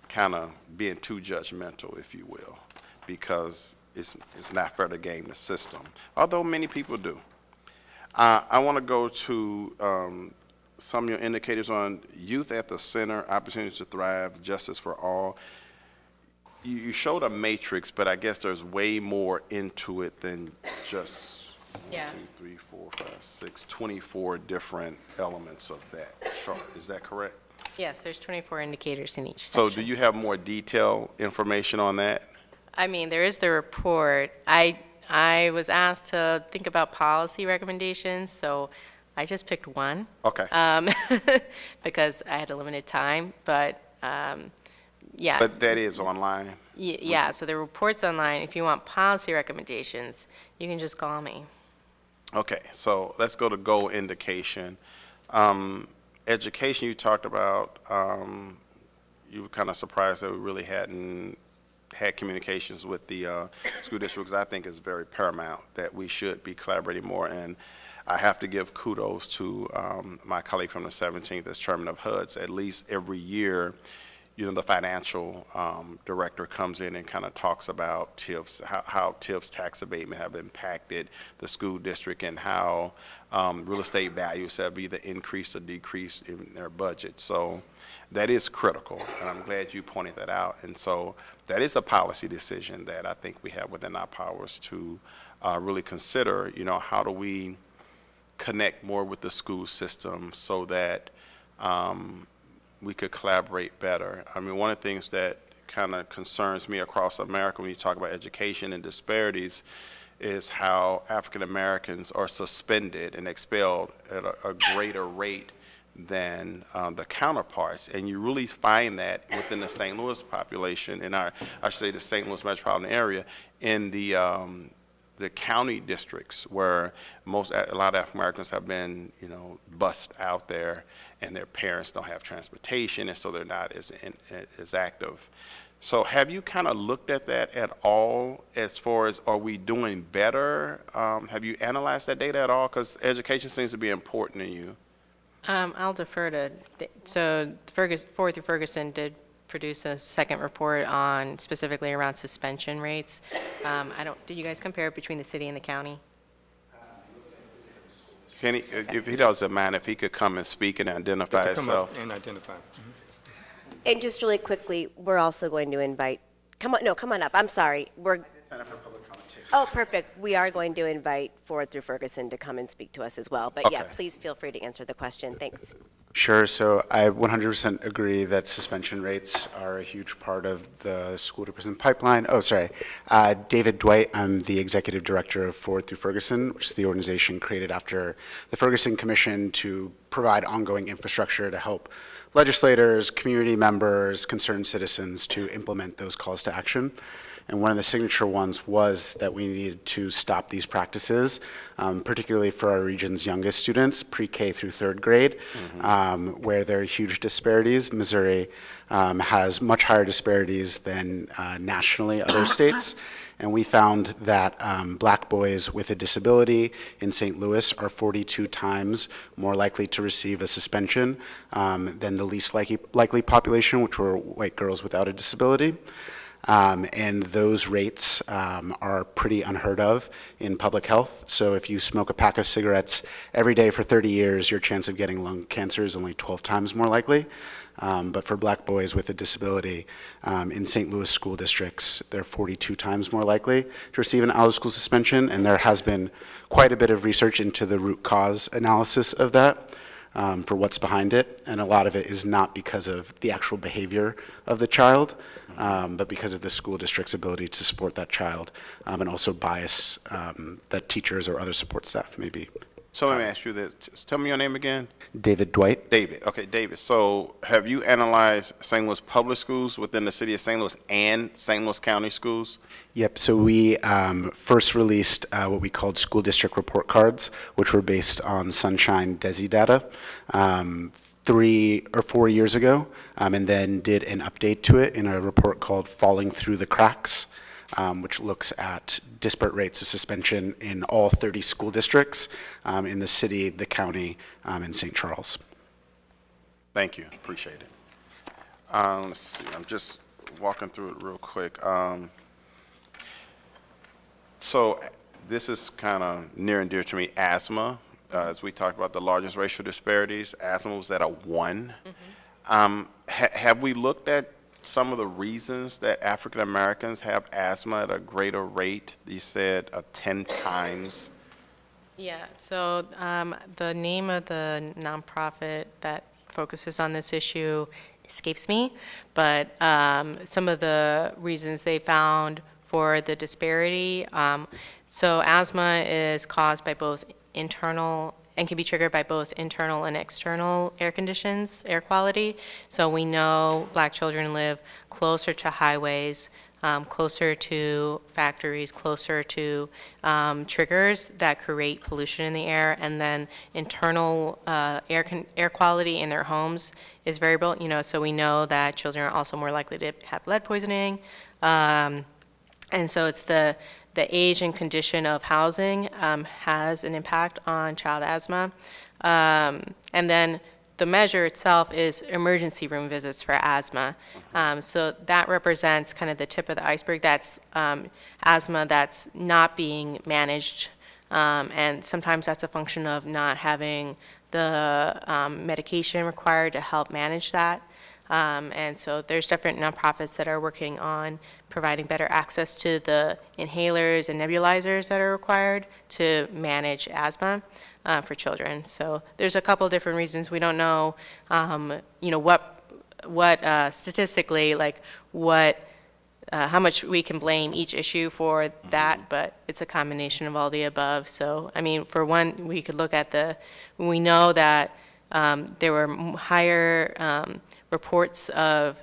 F: kind of being too judgmental, if you will, because it's not fair to game the system, although many people do. I want to go to some of your indicators on youth at the center, opportunities to thrive, justice for all. You showed a matrix, but I guess there's way more into it than just
E: Yeah.
F: 1, 2, 3, 4, 5, 6, 24 different elements of that chart. Is that correct?
E: Yes, there's 24 indicators in each
F: So
E: section.
F: do you have more detailed information on that?
E: I mean, there is the report. I was asked to think about policy recommendations, so I just picked one.
F: Okay.
E: Because I had a limited time, but, yeah.
F: But that is online?
E: Yeah, so the report's online. If you want policy recommendations, you can just call me.
F: Okay, so let's go to goal indication. Education, you talked about, you were kind of surprised that we really hadn't had communications with the school districts. I think it's very paramount that we should be collaborating more, and I have to give kudos to my colleague from the 17th as chairman of HUDs. At least every year, the financial director comes in and kind of talks about TIFs, how TIFs tax abatement have impacted the school district, and how real estate values have either increased or decreased in their budget. So that is critical, and I'm glad you pointed that out. And so that is a policy decision that I think we have within our powers to really consider, how do we connect more with the school system so that we could collaborate better. I mean, one of the things that kind of concerns me across America when you talk about education and disparities is how African Americans are suspended and expelled at a greater rate than the counterparts. And you really find that within the St. Louis population, I should say the St. Louis metropolitan area, in the county districts where a lot of African Americans have been, bussed out there, and their parents don't have transportation, and so they're not as active. So have you kind of looked at that at all as far as are we doing better? Have you analyzed that data at all? Because education seems to be important to you.
E: I'll defer to, so Ford through Ferguson did produce a second report on specifically around suspension rates. Did you guys compare it between the city and the county?
F: Can he, if he doesn't mind, if he could come and speak and identify
B: To come up
F: himself?
B: and identify.
A: And just really quickly, we're also going to invite, come on up, I'm sorry. Oh, perfect. We are going to invite Ford through Ferguson to come and speak to us as well. But yeah,
F: Okay.
A: please feel free to answer the question. Thanks.
G: Sure. So I 100% agree that suspension rates are a huge part of the school to prison pipeline. Oh, sorry. David Dwight, I'm the executive director of Ford through Ferguson, which is the organization created after the Ferguson Commission to provide ongoing infrastructure to help legislators, community members, concerned citizens to implement those calls to action. And one of the signature ones was that we needed to stop these practices, particularly for our region's youngest students, pre-K through third grade, where there are huge disparities. Missouri has much higher disparities than nationally other states. And we found that black boys with a disability in St. Louis are 42 times more likely to receive a suspension than the least likely population, which were white girls without a disability. And those rates are pretty unheard of in public health. So if you smoke a pack of cigarettes every day for 30 years, your chance of getting lung cancer is only 12 times more likely. But for black boys with a disability in St. Louis school districts, they're 42 times more likely to receive an out-of-school suspension. And there has been quite a bit of research into the root cause analysis of that. For what's behind it, and a lot of it is not because of the actual behavior of the child, but because of the school district's ability to support that child, and also bias that teachers or other support staff may be.
F: So let me ask you this. Just tell me your name again.
G: David Dwight.
F: David. Okay, David. So have you analyzed St. Louis public schools within the city of St. Louis and St. Louis County schools?
G: Yep, so we first released what we called school district report cards, which were based on Sunshine DESI data 3 or 4 years ago, and then did an update to it in a report called Falling Through the Cracks, which looks at disparate rates of suspension in all 30 school districts in the city, the county, and St. Charles.
F: Thank you. Appreciate it. Let's see. I'm just walking through it real quick. So this is kind of near and dear to me, asthma. As we talked about the largest racial disparities, asthma was at a 1. Have we looked at some of the reasons that African Americans have asthma at a greater rate? You said 10 times.
E: Yeah, so the name of the nonprofit that focuses on this issue escapes me, but some of the reasons they found for the disparity, so asthma is caused by both internal and can be triggered by both internal and external air conditions, air quality. So we know black children live closer to highways, closer to factories, closer to triggers that create pollution in the air, and then internal air quality in their homes is variable. So we know that children are also more likely to have lead poisoning, and so it's the age and condition of housing has an impact on child asthma. And then the measure itself is emergency room visits for asthma. So that represents kind of the tip of the iceberg. That's asthma that's not being managed. And sometimes that's a function of not having the medication required to help manage that. And so there's different nonprofits that are working on providing better access to the inhalers and nebulizers that are required to manage asthma for children. So there's a couple different reasons. We don't know, what statistically, like how much we can blame each issue for that, but it's a combination of all the above. So, I mean, for one, we could look at we know that there were higher reports of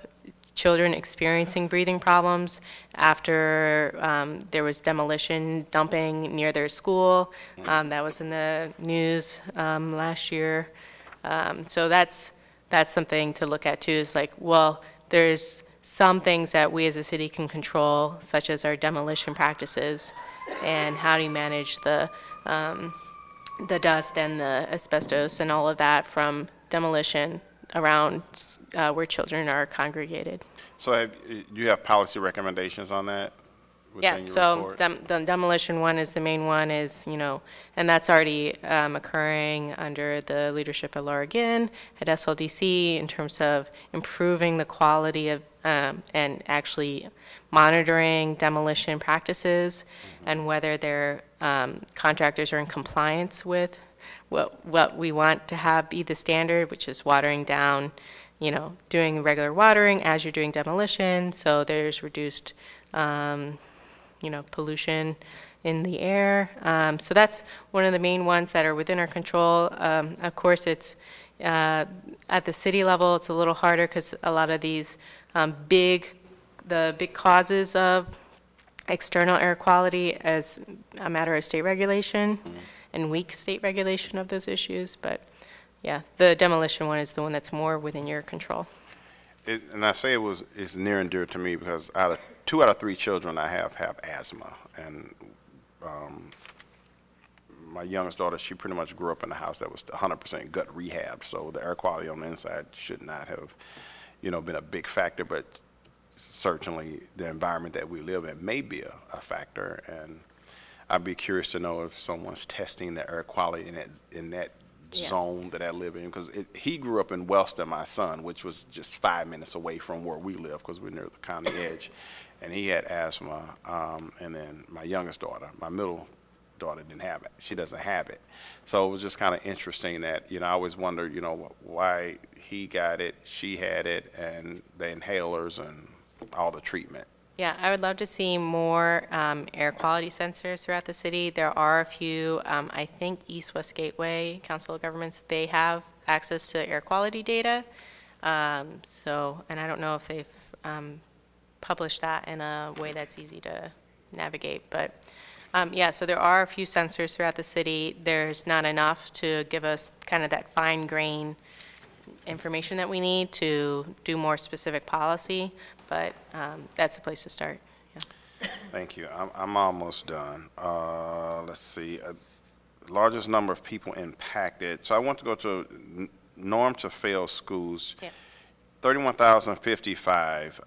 E: children experiencing breathing problems after there was demolition dumping near their school. That was in the news last year. So that's something to look at too, is like, well, there's some things that we as a city can control, such as our demolition practices, and how do you manage the dust and the asbestos and all of that from demolition around where children are congregated.
F: So do you have policy recommendations on that
E: Yeah,
F: within your
E: so
F: report?
E: the demolition one is the main one is, and that's already occurring under the leadership of Laura Ginn at SLDC in terms of improving the quality of, and actually monitoring demolition practices and whether their contractors are in compliance with what we want to have be the standard, which is watering down, doing regular watering as you're doing demolition, so there's reduced pollution in the air. So that's one of the main ones that are within our control. Of course, it's at the city level, it's a little harder because a lot of these the big causes of external air quality as a matter of state regulation and weak state regulation of those issues. But yeah, the demolition one is the one that's more within your control.
F: And I say it's near and dear to me because 2 out of 3 children I have asthma, and my youngest daughter, she pretty much grew up in a house that was 100% gut rehab, so the air quality on the inside should not have, been a big factor, but certainly the environment that we live in may be a factor, and I'd be curious to know if someone's testing the air quality in that zone that I live in, because he grew up in Wellston, my son, which was just 5 minutes away from where we live because we're near the county edge, and he had asthma, and then my youngest daughter, my middle daughter, didn't have it. She doesn't have it. So it was just kind of interesting that, I always wondered, why he got it, she had it, and the inhalers and all the treatment.
E: Yeah, I would love to see more air quality sensors throughout the city. There are a few, I think East-West Gateway Council of Governments, they have access to air quality data. And I don't know if they've published that in a way that's easy to navigate. But so there are a few sensors throughout the city. There's not enough to give us kind of that fine grain information that we need to do more specific policy, but that's a place to start. Yeah.
F: Thank you. I'm almost done. Let's see. Largest number of people impacted. So I want to go to norm to fail schools.
E: Yeah.
F: 31,055.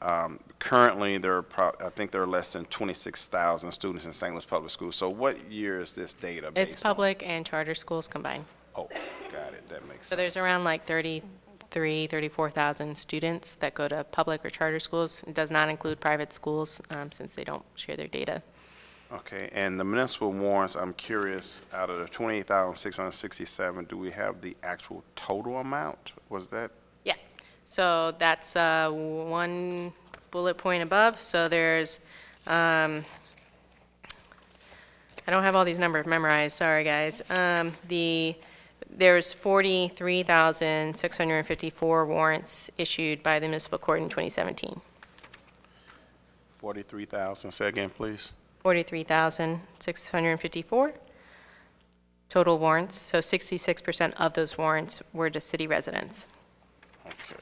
F: Currently, I think there are less than 26,000 students in St. Louis Public Schools. So what year is this data based
E: It's public and charter schools combined.
F: on? Oh, got it. That makes sense.
E: So there's around like 34,000 students that go to public or charter schools. It does not include private schools since they don't share their data.
F: Okay, and the municipal warrants, I'm curious, out of the 28,667, do we have the actual total amount? Was that?
E: Yeah, so that's one bullet point above. So there's, I don't have all these numbers memorized, sorry guys. There's 43,654 warrants issued by the municipal court in 2017.
F: 43,000, say again, please.
E: 43,654 total warrants, so 66% of those warrants were to city residents.
F: Okay,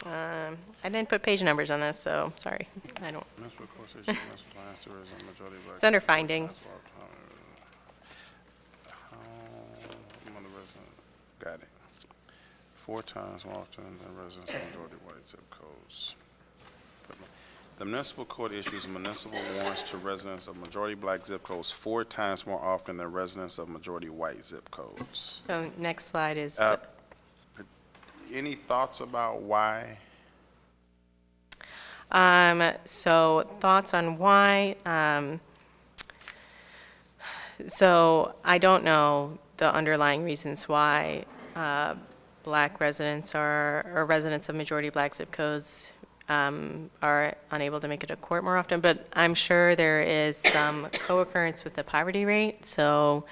E: I didn't put page numbers on this, so sorry, I don't.
F: municipal court issue, municipal finance tourism, majority black.
E: It's under findings.
F: Got it. 4 times more often than residents of majority white zip codes. The municipal court issues municipal warrants to residents of majority black zip codes 4 times more often than residents of majority white zip codes.
E: So next slide is,
F: Any thoughts about why?
E: so thoughts on why, so I don't know the underlying reasons why black residents or residents of majority black zip codes are unable to make it to court more often, but I'm sure there is some co-occurrence with the poverty rate. So,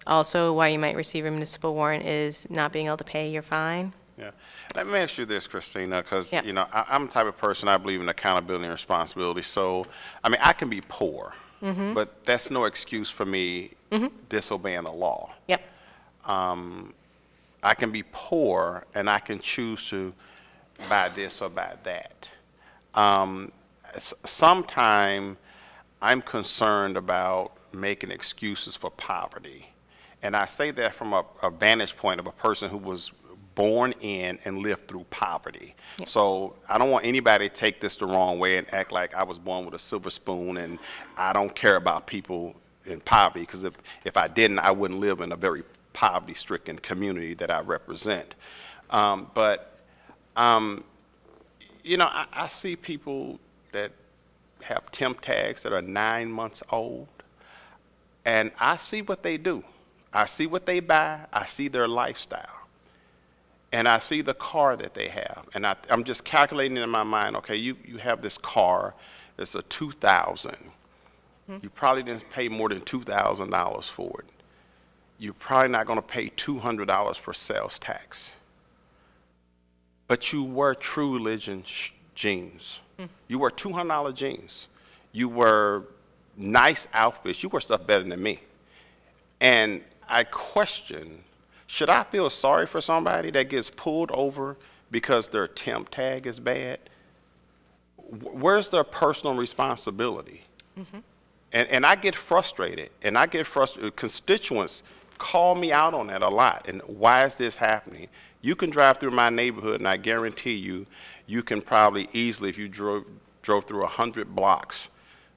E: also why you might receive a municipal warrant is not being able to pay your fine.
F: Yeah. Let me ask you this, Christina, because,
E: Yeah.
F: I'm the type of person, I believe in accountability and responsibility. So, I can be poor, but that's no excuse for me disobeying the law.
E: Yep.
F: I can be poor and I can choose to by this or by that. Sometime I'm concerned about making excuses for poverty. And I say that from a vantage point of a person who was born in and lived through poverty.
E: Yeah.
F: So I don't want anybody to take this the wrong way and act like I was born with a silver spoon and I don't care about people in poverty, because if I didn't, I wouldn't live in a very poverty-stricken community that I represent. You know, I see people that have temp tags that are 9 months old, and I see what they do. I see what they buy. I see their lifestyle. And I see the car that they have. And I'm just calculating in my mind, okay, you have this car, it's a 2000. You probably didn't pay more than $2,000 for it. You're probably not going to pay $200 for sales tax. But you wear True Religion jeans. You wear $200 jeans. You wear nice outfits. You wear stuff better than me. And I question, should I feel sorry for somebody that gets pulled over because their temp tag is bad? Where's their personal responsibility? And I get frustrated, Constituents call me out on that a lot. And why is this happening? You can drive through my neighborhood, and I guarantee you, you can probably easily, if you drove through 100 blocks,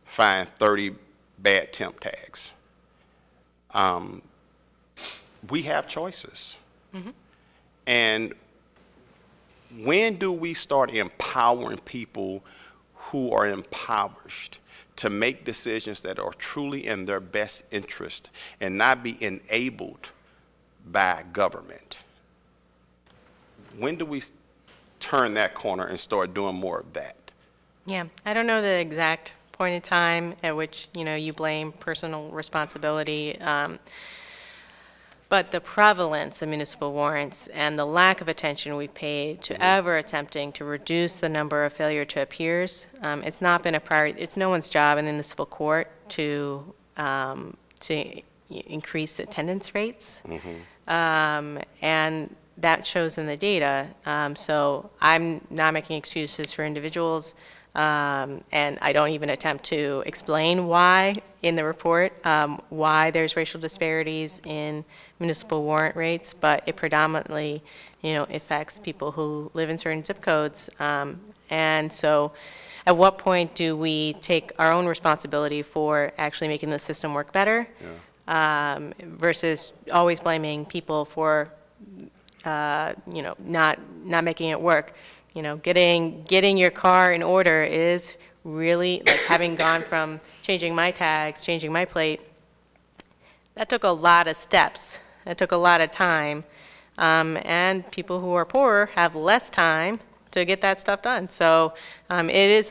F: find 30 bad temp tags. We have choices. And when do we start empowering people who are impoverished to make decisions that are truly in their best interest and not be enabled by government? When do we turn that corner and start doing more of that?
E: Yeah, I don't know the exact point in time at which, you blame personal responsibility, but the prevalence of municipal warrants and the lack of attention we've paid to ever attempting to reduce the number of failure to appears, it's not been a priority. It's no one's job in the municipal court to increase attendance rates, and that shows in the data. So I'm not making excuses for individuals, and I don't even attempt to explain why in the report, why there's racial disparities in municipal warrant rates, but it predominantly, affects people who live in certain zip codes. And so at what point do we take our own responsibility for actually making the system work better, versus always blaming people for not making it work. Getting your car in order is really, like, having gone from changing my tags, changing my plate, that took a lot of steps. That took a lot of time. And people who are poorer have less time to get that stuff done. So it is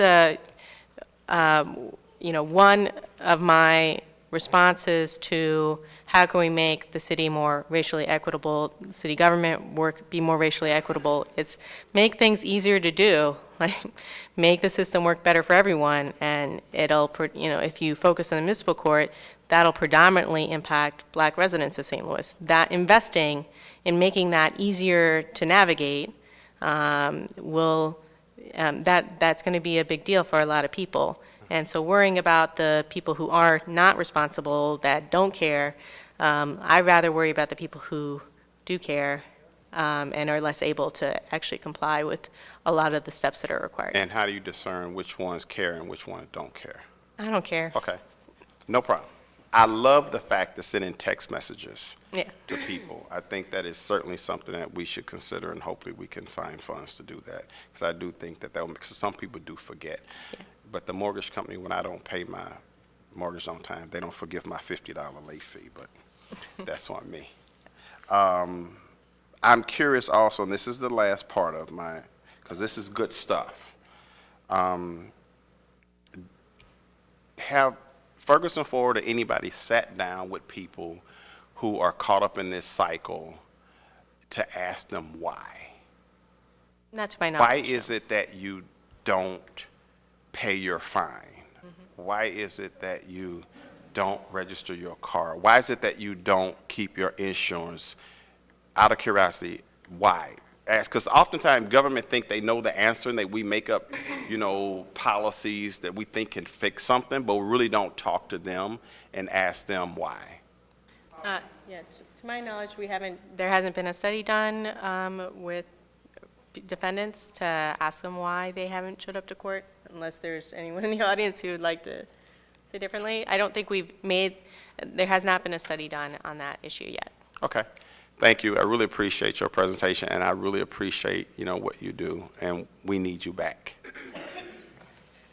E: one of my responses to how can we make the city more racially equitable, city government be more racially equitable. It's make things easier to do, like make the system work better for everyone, and it'll, if you focus on the municipal court, that'll predominantly impact Black residents of St. Louis. That investing in making that easier to navigate that's going to be a big deal for a lot of people. And so worrying about the people who are not responsible, that don't care, I'd rather worry about the people who do care and are less able to actually comply with a lot of the steps that are required.
F: And how do you discern which ones care and which ones don't care?
E: I don't care.
F: Okay, no problem. I love the fact of sending text messages to people. I think that is certainly something that we should consider, and hopefully we can find funds to do that. Because I do think that because some people do forget.
E: Yeah.
F: But the mortgage company, when I don't pay my mortgage on time, they don't forgive my $50 late fee, but that's on me. I'm curious also, and this is the last part of because this is good stuff. Have Ferguson Forward or anybody sat down with people who are caught up in this cycle to ask them why?
E: Not to my knowledge.
F: Why is it that you don't pay your fine? Why is it that you don't register your car? Why is it that you don't keep your insurance? Out of curiosity, why? ask, because oftentimes government think they know the answer and that we make up, policies that we think can fix something, but we really don't talk to them and ask them why.
E: Yeah, to my knowledge, there hasn't been a study done with defendants to ask them why they haven't showed up to court, unless there's anyone in the audience who would like to say differently. I don't think there has not been a study done on that issue yet.
F: Okay. Thank you. I really appreciate your presentation, and I really appreciate, what you do, and we need you back.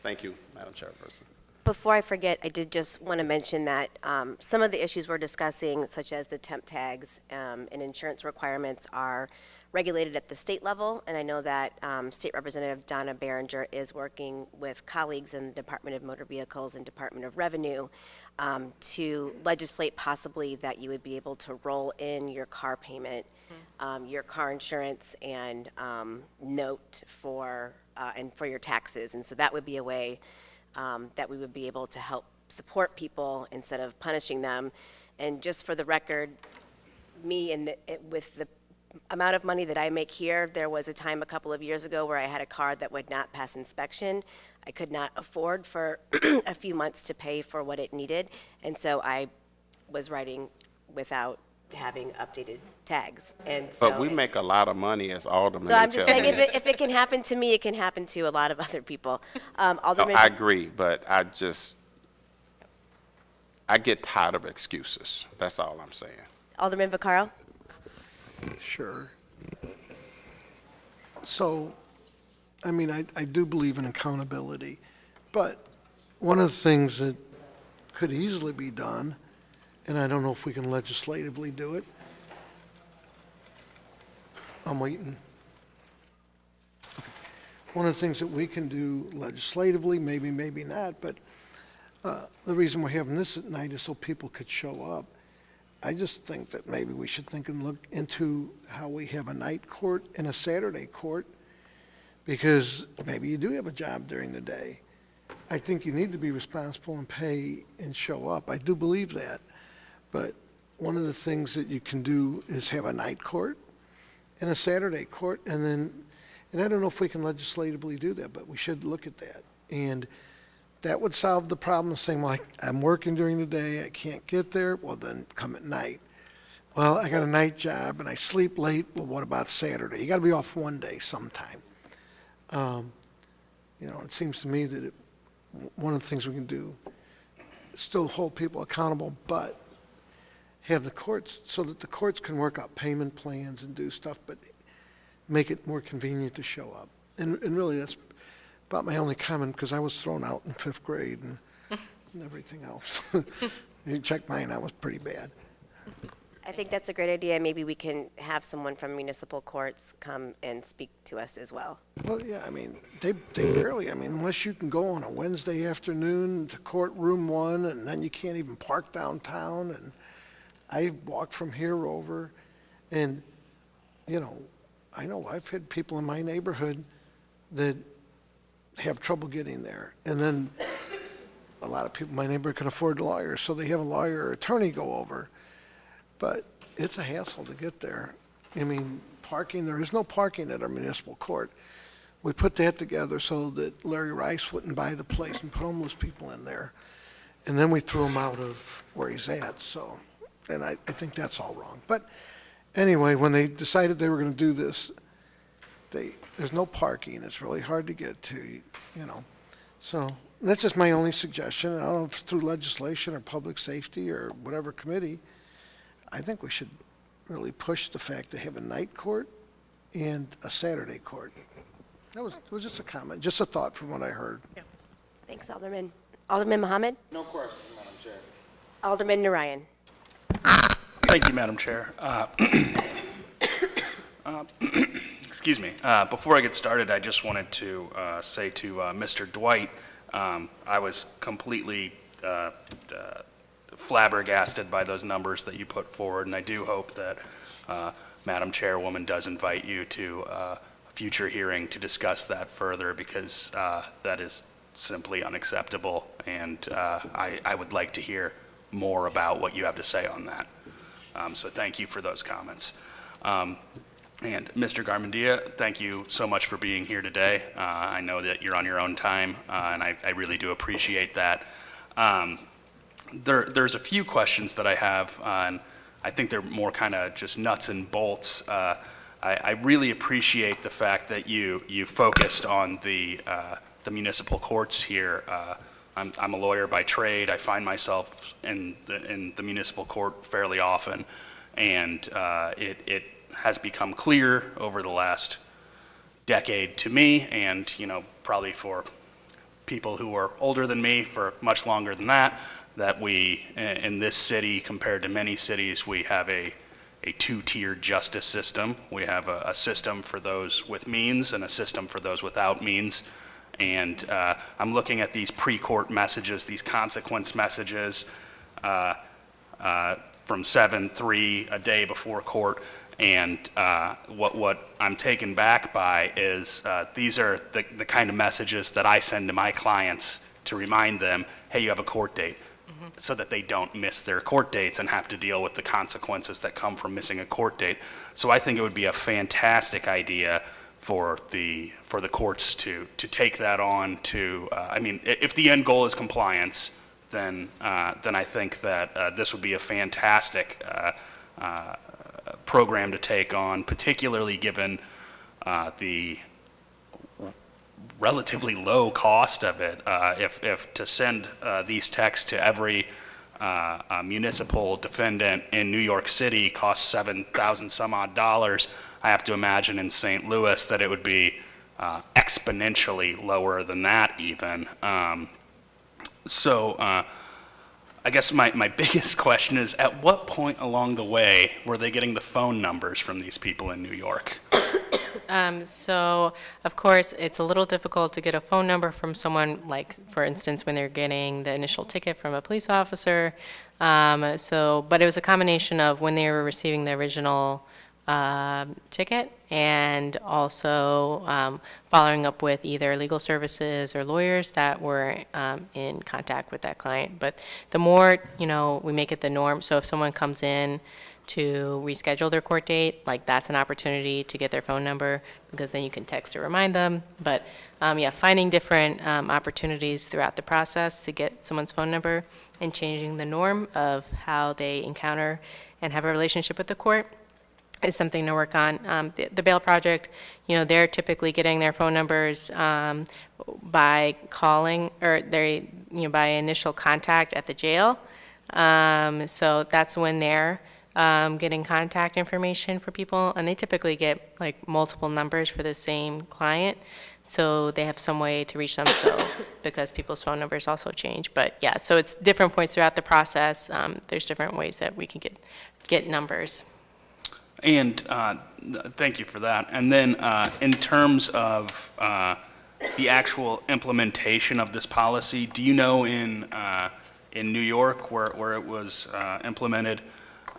F: Thank you, Madam Chairperson.
A: Before I forget, I did just want to mention that some of the issues we're discussing, such as the temp tags and insurance requirements, are regulated at the state level, and I know that State Representative Donna Behringer is working with colleagues in the Department of Motor Vehicles and Department of Revenue to legislate possibly that you would be able to roll in your car payment, your car insurance, and note for your taxes, and so that would be a way that we would be able to help support people instead of punishing them. And just for the record, with the amount of money that I make here, there was a time a couple of years ago where I had a car that would not pass inspection. I could not afford for a few months to pay for what it needed, and so I was riding without having updated tags. And so
F: But we make a lot of money as aldermen.
A: So I'm just saying,
F: tell me.
A: if it can happen to me, it can happen to a lot of other people. Alderman,
F: I agree, but I get tired of excuses. That's all I'm saying.
A: Alderman Vaccaro?
H: Sure. So, I mean, I do believe in accountability, but one of the things that could easily be done, and I don't know if we can legislatively do it. I'm waiting. One of the things that we can do legislatively, maybe not, but the reason we're having this at night is so people could show up. I just think that maybe we should think and look into how we have a night court and a Saturday court, because maybe you do have a job during the day. I think you need to be responsible and pay and show up. I do believe that. But one of the things that you can do is have a night court and a Saturday court, and I don't know if we can legislatively do that, but we should look at that. And that would solve the problem of saying, well, I'm working during the day, I can't get there, well, then come at night. Well, I got a night job and I sleep late, well, what about Saturday? You got to be off one day sometime. It seems to me that one of the things we can do is still hold people accountable, but have the courts, so that the courts can work out payment plans and do stuff, but make it more convenient to show up. And really, that's about my only comment, because I was thrown out in 5th grade and everything else. You check mine, I was pretty bad.
A: I think that's a great idea. Maybe we can have someone from municipal courts come and speak to us as well.
H: Well, yeah, I mean, they barely, unless you can go on a Wednesday afternoon to courtroom 1, and then you can't even park downtown, and I walk from here over, and, I know I've had people in my neighborhood that have trouble getting there, and then a lot of people in my neighborhood can afford lawyers, so they have a lawyer or attorney go over, but it's a hassle to get there. Parking, there is no parking at our municipal court. We put that together so that Larry Rice wouldn't buy the place and put homeless people in there, and then we threw him out of where he's at, so, and I think that's all wrong. But anyway, when they decided they were going to do this, there's no parking. It's really hard to get to, So that's just my only suggestion. I don't know if it's through legislation or public safety or whatever committee. I think we should really push the fact to have a night court and a Saturday court. It was just a comment, just a thought from what I heard.
A: Thanks, Alderman. Alderman Mohammed?
F: No question, Madam Chair.
A: Alderman Narayan?
I: Thank you, Madam Chair. Excuse me. Before I get started, I just wanted to say to Mr. Dwight, I was completely flabbergasted by those numbers that you put forward, and I do hope that Madam Chairwoman does invite you to a future hearing to discuss that further, because that is simply unacceptable, and I would like to hear more about what you have to say on that. So thank you for those comments. And Mr. Garmendia, thank you so much for being here today. I know that you're on your own time, and I really do appreciate that. There's a few questions that I have, and I think they're more kind of just nuts and bolts. I really appreciate the fact that you focused on the municipal courts here. I'm a lawyer by trade. I find myself in the municipal court fairly often, and it has become clear over the last decade to me, and probably for people who are older than me for much longer than that we in this city, compared to many cities, we have a two-tiered justice system. We have a system for those with means and a system for those without means. And I'm looking at these pre-court messages, these consequence messages from 7/3 a day before court. And what I'm taken back by is these are the kind of messages that I send to my clients to remind them, hey, you have a court date, so that they don't miss their court dates and have to deal with the consequences that come from missing a court date. So I think it would be a fantastic idea for the courts to take that on to, I mean, if the end goal is compliance, then I think that this would be a fantastic program to take on, particularly given the relatively low cost of it. If to send these texts to every municipal defendant in New York City costs $7,000 some odd, I have to imagine in St. Louis that it would be exponentially lower than that even. So I guess my biggest question is, at what point along the way were they getting the phone numbers from these people in New York?
E: So, of course, it's a little difficult to get a phone number from someone, like, for instance, when they're getting the initial ticket from a police officer. But it was a combination of when they were receiving the original ticket, and also following up with either legal services or lawyers that were in contact with that client. But the more, we make it the norm, so if someone comes in to reschedule their court date, like, that's an opportunity to get their phone number, because then you can text to remind them. But finding different opportunities throughout the process to get someone's phone number and changing the norm of how they encounter and have a relationship with the court is something to work on. The Bail Project, they're typically getting their phone numbers by calling, or by initial contact at the jail. So that's when they're getting contact information for people, and they typically get like multiple numbers for the same client, so they have some way to reach them. So because people's phone numbers also change, but yeah, so it's different points throughout the process. There's different ways that we can get numbers.
I: And thank you for that. And then in terms of the actual implementation of this policy, do you know in New York where it was implemented,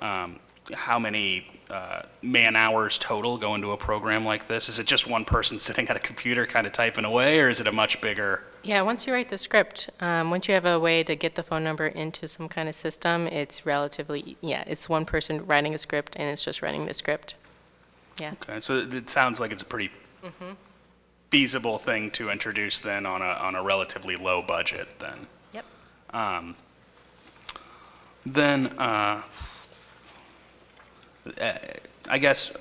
I: how many man-hours total go into a program like this? Is it just one person sitting at a computer kind of typing away, or is it a much bigger?
E: Yeah, once you write the script, once you have a way to get the phone number into some kind of system, it's relatively, it's one person writing a script, and it's just running the script. Yeah.
I: Okay, so it sounds like it's a pretty feasible thing to introduce then on a relatively low budget then.
E: Yep.
I: Then I guess,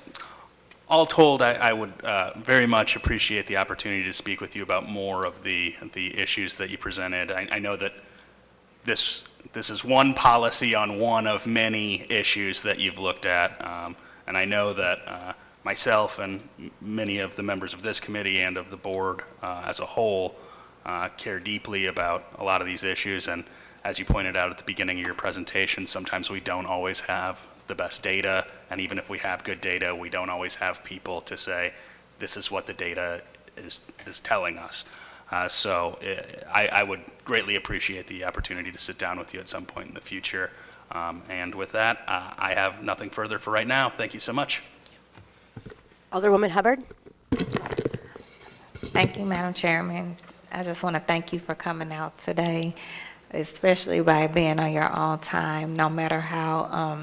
I: all told, I would very much appreciate the opportunity to speak with you about more of the issues that you presented. I know that this is one policy on one of many issues that you've looked at, and I know that myself and many of the members of this committee and of the board as a whole care deeply about a lot of these issues. And as you pointed out at the beginning of your presentation, sometimes we don't always have the best data, and even if we have good data, we don't always have people to say, this is what the data is telling us. So I would greatly appreciate the opportunity to sit down with you at some point in the future. And with that, I have nothing further for right now. Thank you so much.
A: Alderwoman Hubbard?
J: Thank you, Madam Chairman. I just want to thank you for coming out today, especially by being on your own time, no matter how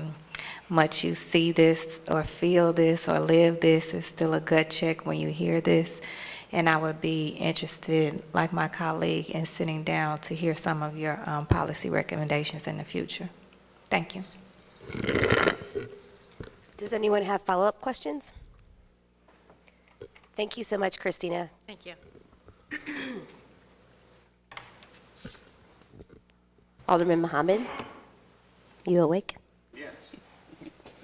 J: much you see this or feel this or live this, it's still a gut check when you hear this. And I would be interested, like my colleague, in sitting down to hear some of your policy recommendations in the future. Thank you.
A: Does anyone have follow-up questions? Thank you so much, Christina.
E: Thank you.
A: Alderman Mohammed, you awake?
F: Yes.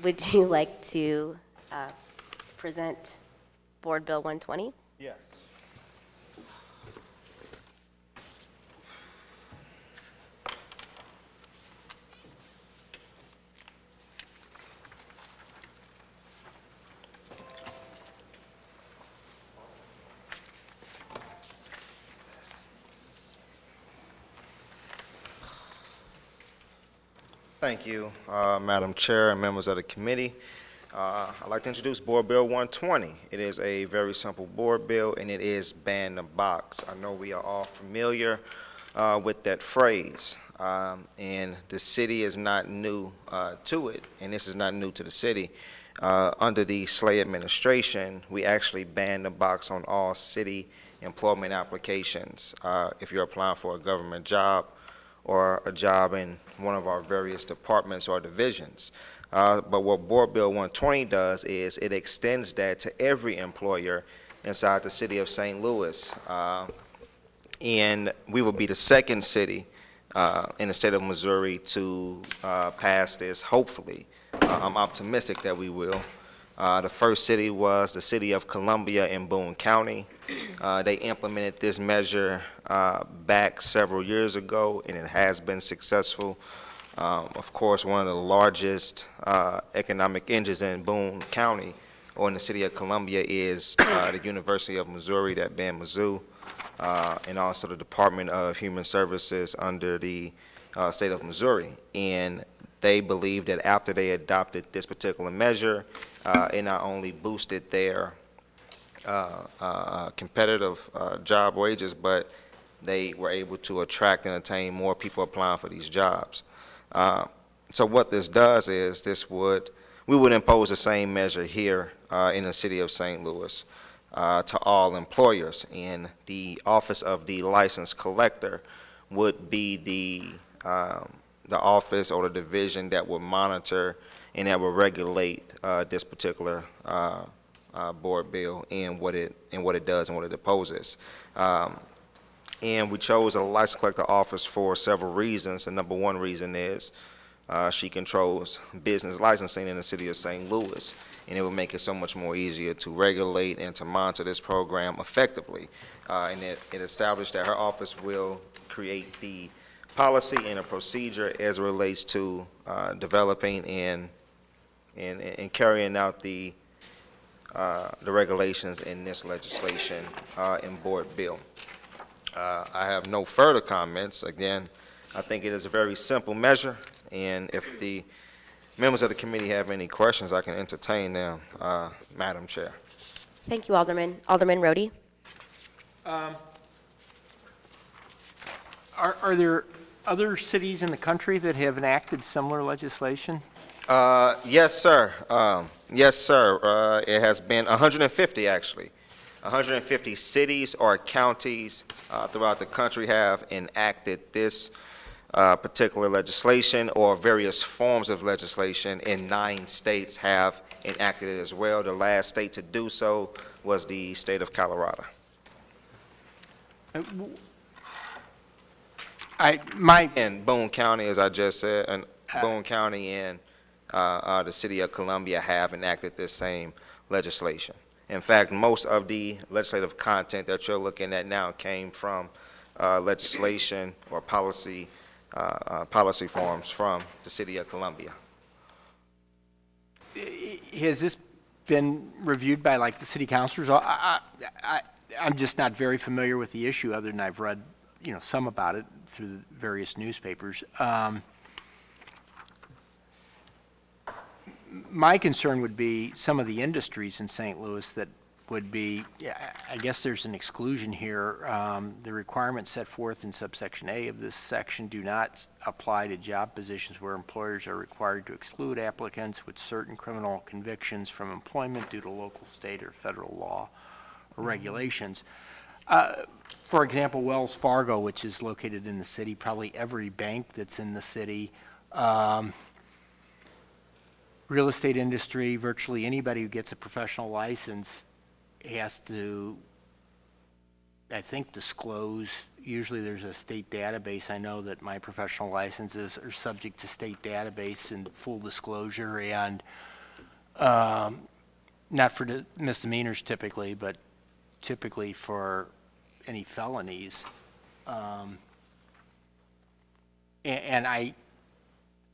A: Would you like to present Board Bill 120?
F: Yes.
D: Thank you, Madam Chair and members of the committee. I'd like to introduce Board Bill 120. It is a very simple board bill, and it is ban the box. I know we are all familiar with that phrase, and the city is not new to it, and this is not new to the city. Under the Slay administration, we actually banned the box on all city employment applications. If you're applying for a government job or a job in one of our various departments or divisions. But what Board Bill 120 does is it extends that to every employer inside the city of St. Louis. And we will be the second city in the state of Missouri to pass this, hopefully. I'm optimistic that we will. The first city was the city of Columbia in Boone County. They implemented this measure back several years ago, and it has been successful. Of course, one of the largest economic engines in Boone County, or in the city of Columbia, is the University of Missouri, that being Mizzou, and also the Department of Human Services under the state of Missouri. And they believe that after they adopted this particular measure, it not only boosted their competitive job wages, but they were able to attract and attain more people applying for these jobs. So what this does is we would impose the same measure here in the city of St. Louis to all employers, and the Office of the License Collector would be the office or the division that would monitor and that will regulate this particular board bill and what it does and what it opposes. And we chose a license collector office for several reasons. The number one reason is she controls business licensing in the city of St. Louis, and it will make it so much more easier to regulate and to monitor this program effectively. And it established that her office will create the policy and a procedure as it relates to developing and carrying out the regulations in this legislation and board bill. I have no further comments. Again, I think it is a very simple measure, and if the members of the committee have any questions, I can entertain them, Madam Chair.
A: Thank you, Alderman. Alderman Rhodey?
C: Are there other cities in the country that have enacted similar legislation?
D: Yes, sir. Yes, sir. It has been 150, actually. 150 cities or counties throughout the country have enacted this particular legislation, or various forms of legislation, and 9 states have enacted it as well. The last state to do so was the state of Colorado. And Boone County, as I just said, and Boone County and the city of Columbia have enacted this same legislation. In fact, most of the legislative content that you're looking at now came from legislation or policy forms from the city of Columbia.
C: Has this been reviewed by, like, the city councilors? I'm just not very familiar with the issue, other than I've read, some about it through the various newspapers. My concern would be some of the industries in St. Louis that would be, yeah, I guess there's an exclusion here. The requirements set forth in subsection A of this section do not apply to job positions where employers are required to exclude applicants with certain criminal convictions from employment due to local, state, or federal law or regulations. For example, Wells Fargo, which is located in the city, probably every bank that's in the city, real estate industry, virtually anybody who gets a professional license has to, I think, disclose. Usually there's a state database. I know that my professional licenses are subject to state database and full disclosure, and not for the misdemeanors typically, but typically for any felonies. And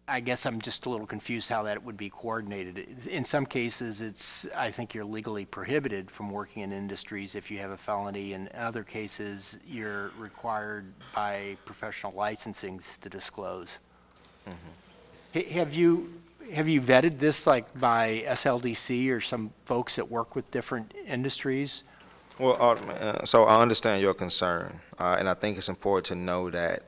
C: I guess I'm just a little confused how that would be coordinated. In some cases, I think you're legally prohibited from working in industries if you have a felony. In other cases, you're required by professional licensings to disclose. Have you vetted this like by SLDC or some folks that work with different industries?
D: Well, Alderman, so I understand your concern, and I think it's important to know that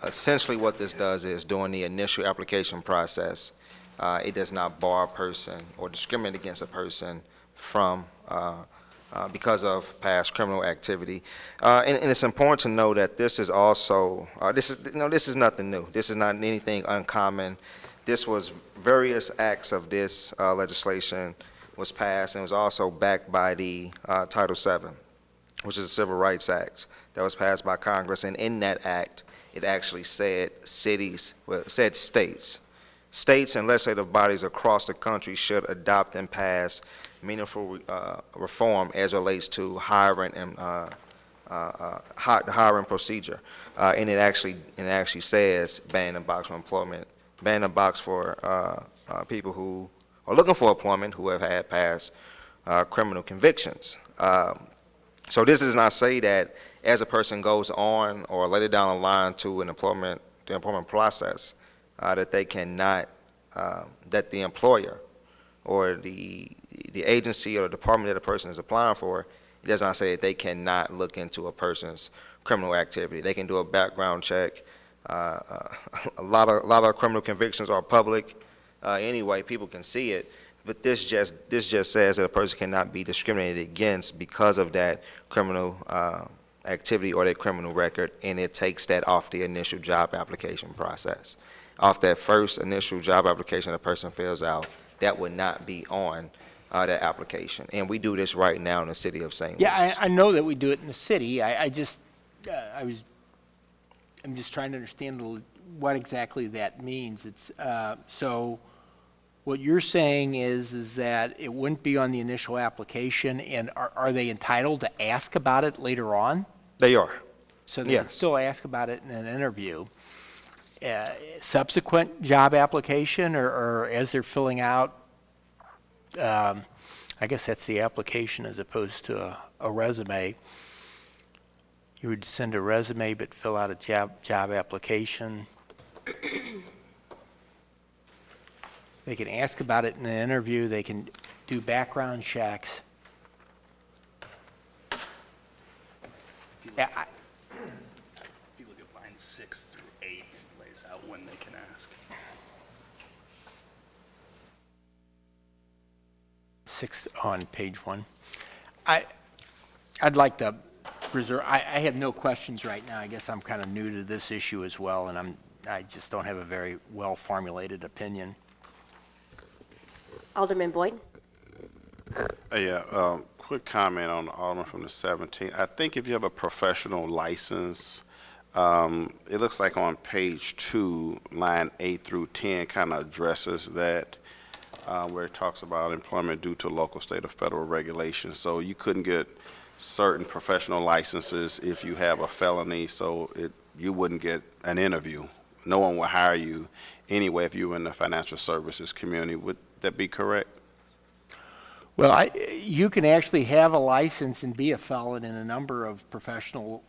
D: essentially what this does is during the initial application process, it does not bar a person or discriminate against a person from because of past criminal activity. And it's important to know that this is also, this is nothing new. This is not anything uncommon. This was various acts of this legislation was passed and was also backed by the Title VII, which is a Civil Rights Act that was passed by Congress. And in that act, it actually said states. States and legislative bodies across the country should adopt and pass meaningful reform as it relates to hiring and hiring procedure. And it actually says ban the box for employment, ban the box for people who are looking for employment who have had past criminal convictions. So this does not say that as a person goes on or later down the line to the employment process, that they cannot, that the employer or the agency or the department that a person is applying for, it does not say that they cannot look into a person's criminal activity. They can do a background check. A lot of criminal convictions are public anyway. People can see it. But this just says that a person cannot be discriminated against because of that criminal activity or their criminal record, and it takes that off the initial job application process. Off that first initial job application a person fills out, that would not be on that application. And we do this right now in the city of St. Louis.
C: Yeah, I know that we do it in the city. I'm just trying to understand what exactly that means. It's so what you're saying is that it wouldn't be on the initial application, and are they entitled to ask about it later on?
D: They are.
C: So they can still ask about it in an interview. Subsequent job application, or as they're filling out, I guess that's the application as opposed to a resume. You would send a resume but fill out a job application. They can ask about it in the interview. They can do background checks. Yeah,
I: If you look at lines 6 through 8, it lays out when they can ask.
C: 6 on page 1. I'd like to reserve. I have no questions right now. I guess I'm kind of new to this issue as well, and I just don't have a very well formulated opinion.
A: Alderman Boyd?
F: Quick comment on the Alderman from the 17th. I think if you have a professional license, it looks like on page 2, line 8 through 10 kind of addresses that, where it talks about employment due to local, state, or federal regulations. So you couldn't get certain professional licenses if you have a felony, so you wouldn't get an interview. No one will hire you anyway if you were in the financial services community. Would that be correct?
C: Well, you can actually have a license and be a felon in a number of professional,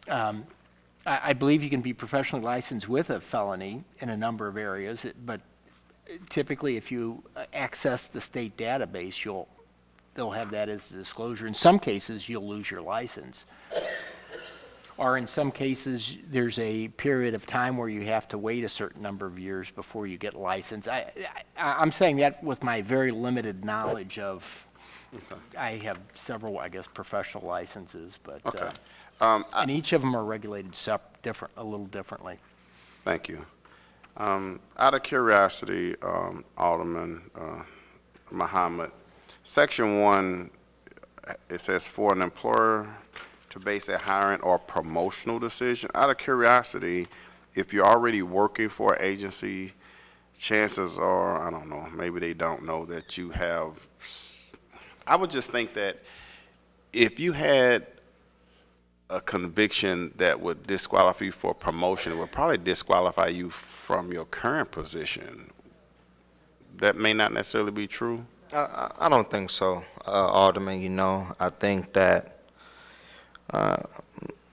C: I believe you can be professionally licensed with a felony in a number of areas, but typically if you access the state database, they'll have that as a disclosure. In some cases, you'll lose your license. Or in some cases, there's a period of time where you have to wait a certain number of years before you get licensed. I'm saying that with my very limited knowledge of, I have several, I guess, professional licenses, but,
F: Okay.
C: and each of them are regulated a little differently.
F: Thank you. Out of curiosity, Alderman Muhammad, Section 1, it says for an employer to base a hiring or promotional decision. Out of curiosity, if you're already working for an agency, chances are, I don't know, maybe they don't know that you have, I would just think that if you had a conviction that would disqualify you for promotion, it would probably disqualify you from your current position. That may not necessarily be true.
D: I don't think so, Alderman. You know, I think that,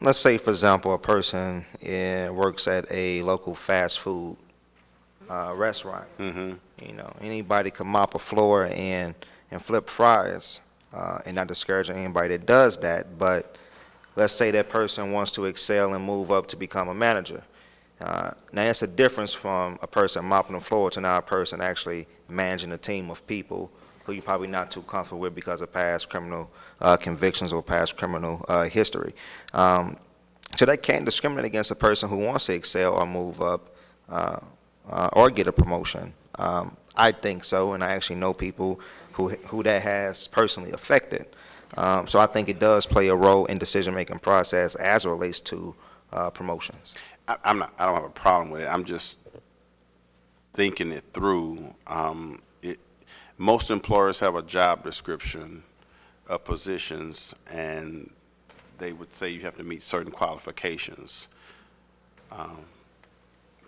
D: let's say, for example, a person works at a local fast food restaurant. You know, anybody can mop a floor and flip fries, and not discouraging anybody that does that, but let's say that person wants to excel and move up to become a manager. Now, it's a difference from a person mopping the floor to now a person actually managing a team of people who you're probably not too comfortable with because of past criminal convictions or past criminal history. So they can't discriminate against a person who wants to excel or move up or get a promotion. I think so, and I actually know people who that has personally affected. So I think it does play a role in decision-making process as it relates to promotions.
F: I don't have a problem with it. I'm just thinking it through. Most employers have a job description of positions, and they would say you have to meet certain qualifications.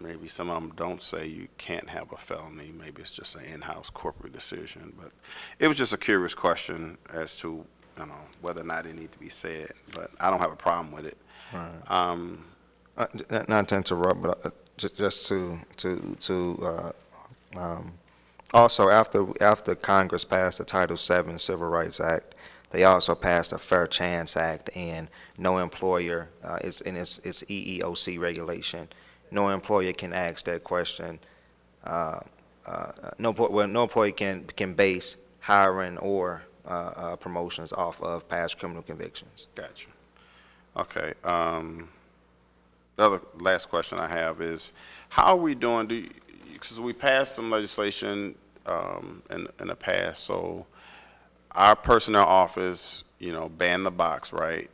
F: Maybe some of them don't say you can't have a felony. Maybe it's just an in-house corporate decision. But it was just a curious question as to, you know, whether or not it needs to be said. But I don't have a problem with it.
D: Right. Not to interrupt, but just to also, after Congress passed the Title VII Civil Rights Act, they also passed a Fair Chance Act, and no employer, it's in its EEOC regulation, no employer can ask that question. No employee can base hiring or promotions off of past criminal convictions.
F: Gotcha. Okay. The other last question I have is, how are we doing? Because we passed some legislation in the past, so our personnel office, you know, banned the box, right?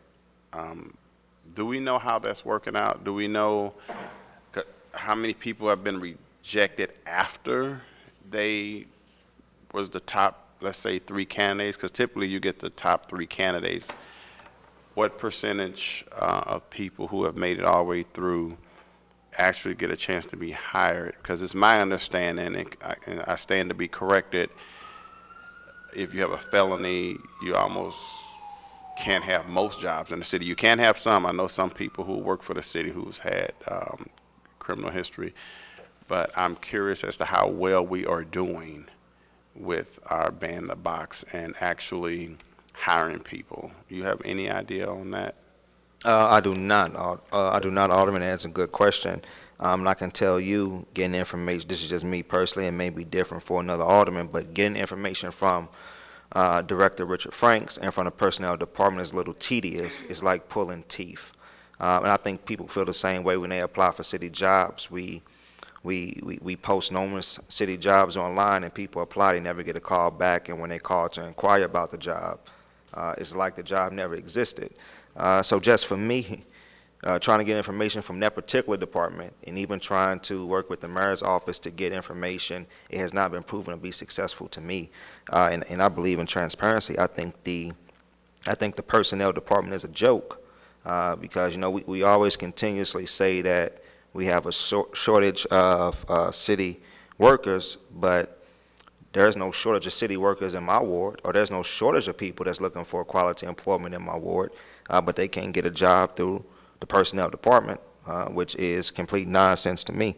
F: Do we know how that's working out? Do we know how many people have been rejected after they was the top, let's say, 3 candidates? Because typically you get the top 3 candidates. What percentage of people who have made it all the way through actually get a chance to be hired? Because it's my understanding, and I stand to be corrected, if you have a felony, you almost can't have most jobs in the city. You can have some. I know some people who work for the city who's had criminal history. But I'm curious as to how well we are doing with our ban the box and actually hiring people. You have any idea on that?
D: I do not, Alderman. That's a good question. And I can tell you, getting information, this is just me personally, and may be different for another alderman, but getting information from Director Richard Franks and from the personnel department is a little tedious. It's like pulling teeth. And I think people feel the same way when they apply for city jobs. We post numerous city jobs online, and people apply, they never get a call back, and when they call to inquire about the job, it's like the job never existed. So just for me, trying to get information from that particular department and even trying to work with the mayor's office to get information, it has not been proven to be successful to me. And I believe in transparency. I think the personnel department is a joke because, you know, we always continuously say that we have a shortage of city workers, but there's no shortage of city workers in my ward, or there's no shortage of people that's looking for quality employment in my ward, but they can't get a job through the personnel department, which is complete nonsense to me.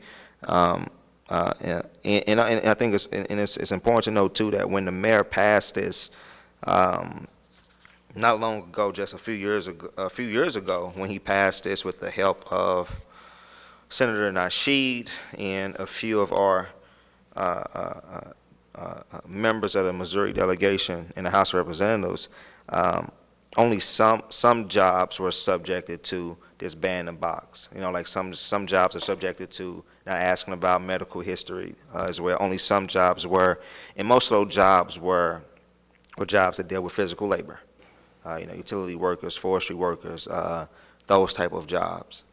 D: And I think it's important to know, too, that when the mayor passed this not long ago, just a few years ago, when he passed this with the help of Senator Nasheed and a few of our members of the Missouri delegation in the House of Representatives, only some jobs were subjected to this ban in box. You know, like some jobs are subjected to not asking about medical history as well. Only some jobs were, and most of those jobs were jobs that deal with physical labor. You know, utility workers, forestry workers, those type of jobs.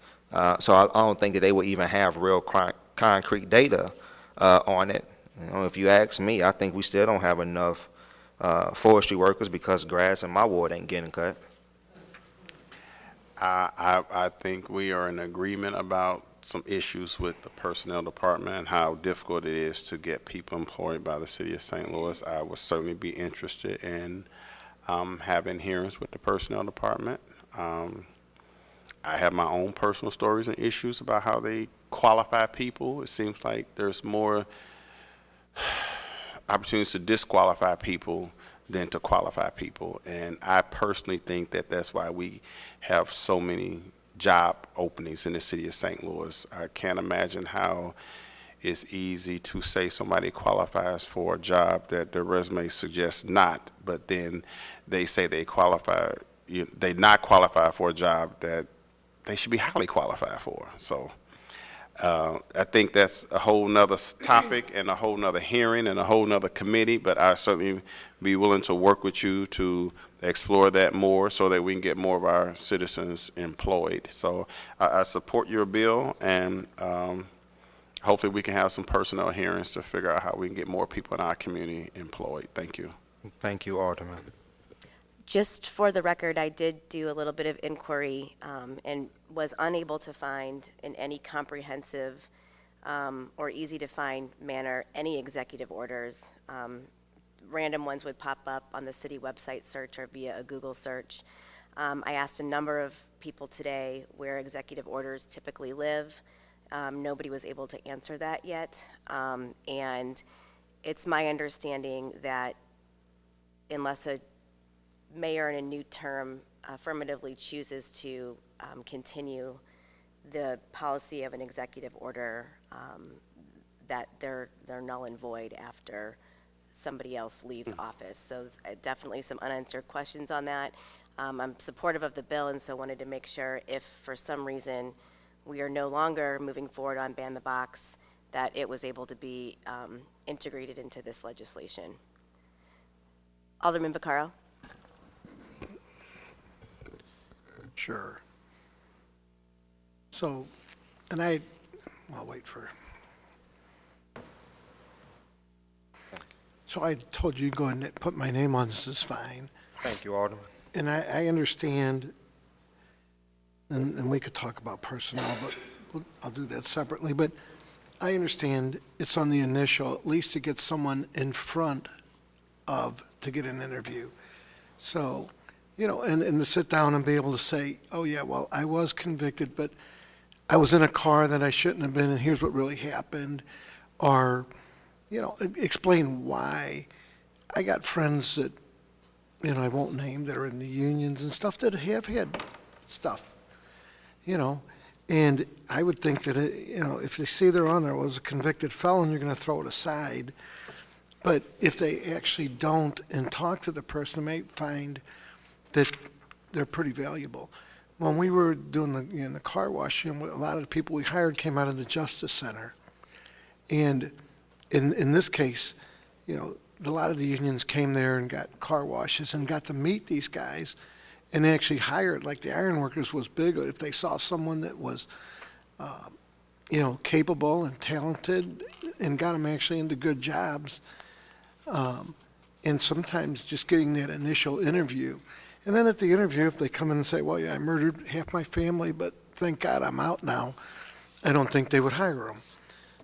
D: So I don't think that they would even have real concrete data on it. You know, if you ask me, I think we still don't have enough forestry workers because grass in my ward ain't getting cut.
F: I think we are in agreement about some issues with the personnel department and how difficult it is to get people employed by the city of St. Louis. I would certainly be interested in having hearings with the personnel department. I have my own personal stories and issues about how they qualify people. It seems like there's more opportunities to disqualify people than to qualify people. And I personally think that that's why we have so many job openings in the city of St. Louis. I can't imagine how it's easy to say somebody qualifies for a job that their resume suggests not, but then they say they not qualify for a job that they should be highly qualified for. So I think that's a whole nother topic and a whole nother hearing and a whole nother committee, but I certainly be willing to work with you to explore that more so that we can get more of our citizens employed. So I support your bill, and hopefully we can have some personnel hearings to figure out how we can get more people in our community employed. Thank you.
D: Thank you, Alderman.
A: Just for the record, I did do a little bit of inquiry and was unable to find in any comprehensive or easy-to-find manner any executive orders. Random ones would pop up on the city website search or via a Google search. I asked a number of people today where executive orders typically live. Nobody was able to answer that yet. And it's my understanding that unless a mayor in a new term affirmatively chooses to continue the policy of an executive order, that they're null and void after somebody else leaves office. So definitely some unanswered questions on that. I'm supportive of the bill, and so wanted to make sure if for some reason we are no longer moving forward on ban the box, that it was able to be integrated into this legislation. Alderman Vaccaro?
H: Sure. So, and I'll wait for. So I told you, go ahead and put my name on this, is fine.
D: Thank you, Alderman.
H: And I understand, and we could talk about personnel, but I'll do that separately. But I understand it's on the initial, at least to get someone in front of, to get an interview. So, you know, and to sit down and be able to say, oh yeah, well, I was convicted, but I was in a car that I shouldn't have been, and here's what really happened. Or, you know, explain why. I got friends that, you know, I won't name, that are in the unions and stuff that have had stuff, you know. And I would think that, you know, if they see they're on there was a convicted felon, you're going to throw it aside. But if they actually don't and talk to the person, they may find that they're pretty valuable. When we were doing the car wash, you know, a lot of the people we hired came out of the Justice Center. And in this case, you know, a lot of the unions came there and got car washes and got to meet these guys, and they actually hired, like the ironworkers was big. If they saw someone that was, you know, capable and talented, and got them actually into good jobs. And sometimes just getting that initial interview. And then at the interview, if they come in and say, well, yeah, I murdered half my family, but thank God I'm out now, I don't think they would hire them.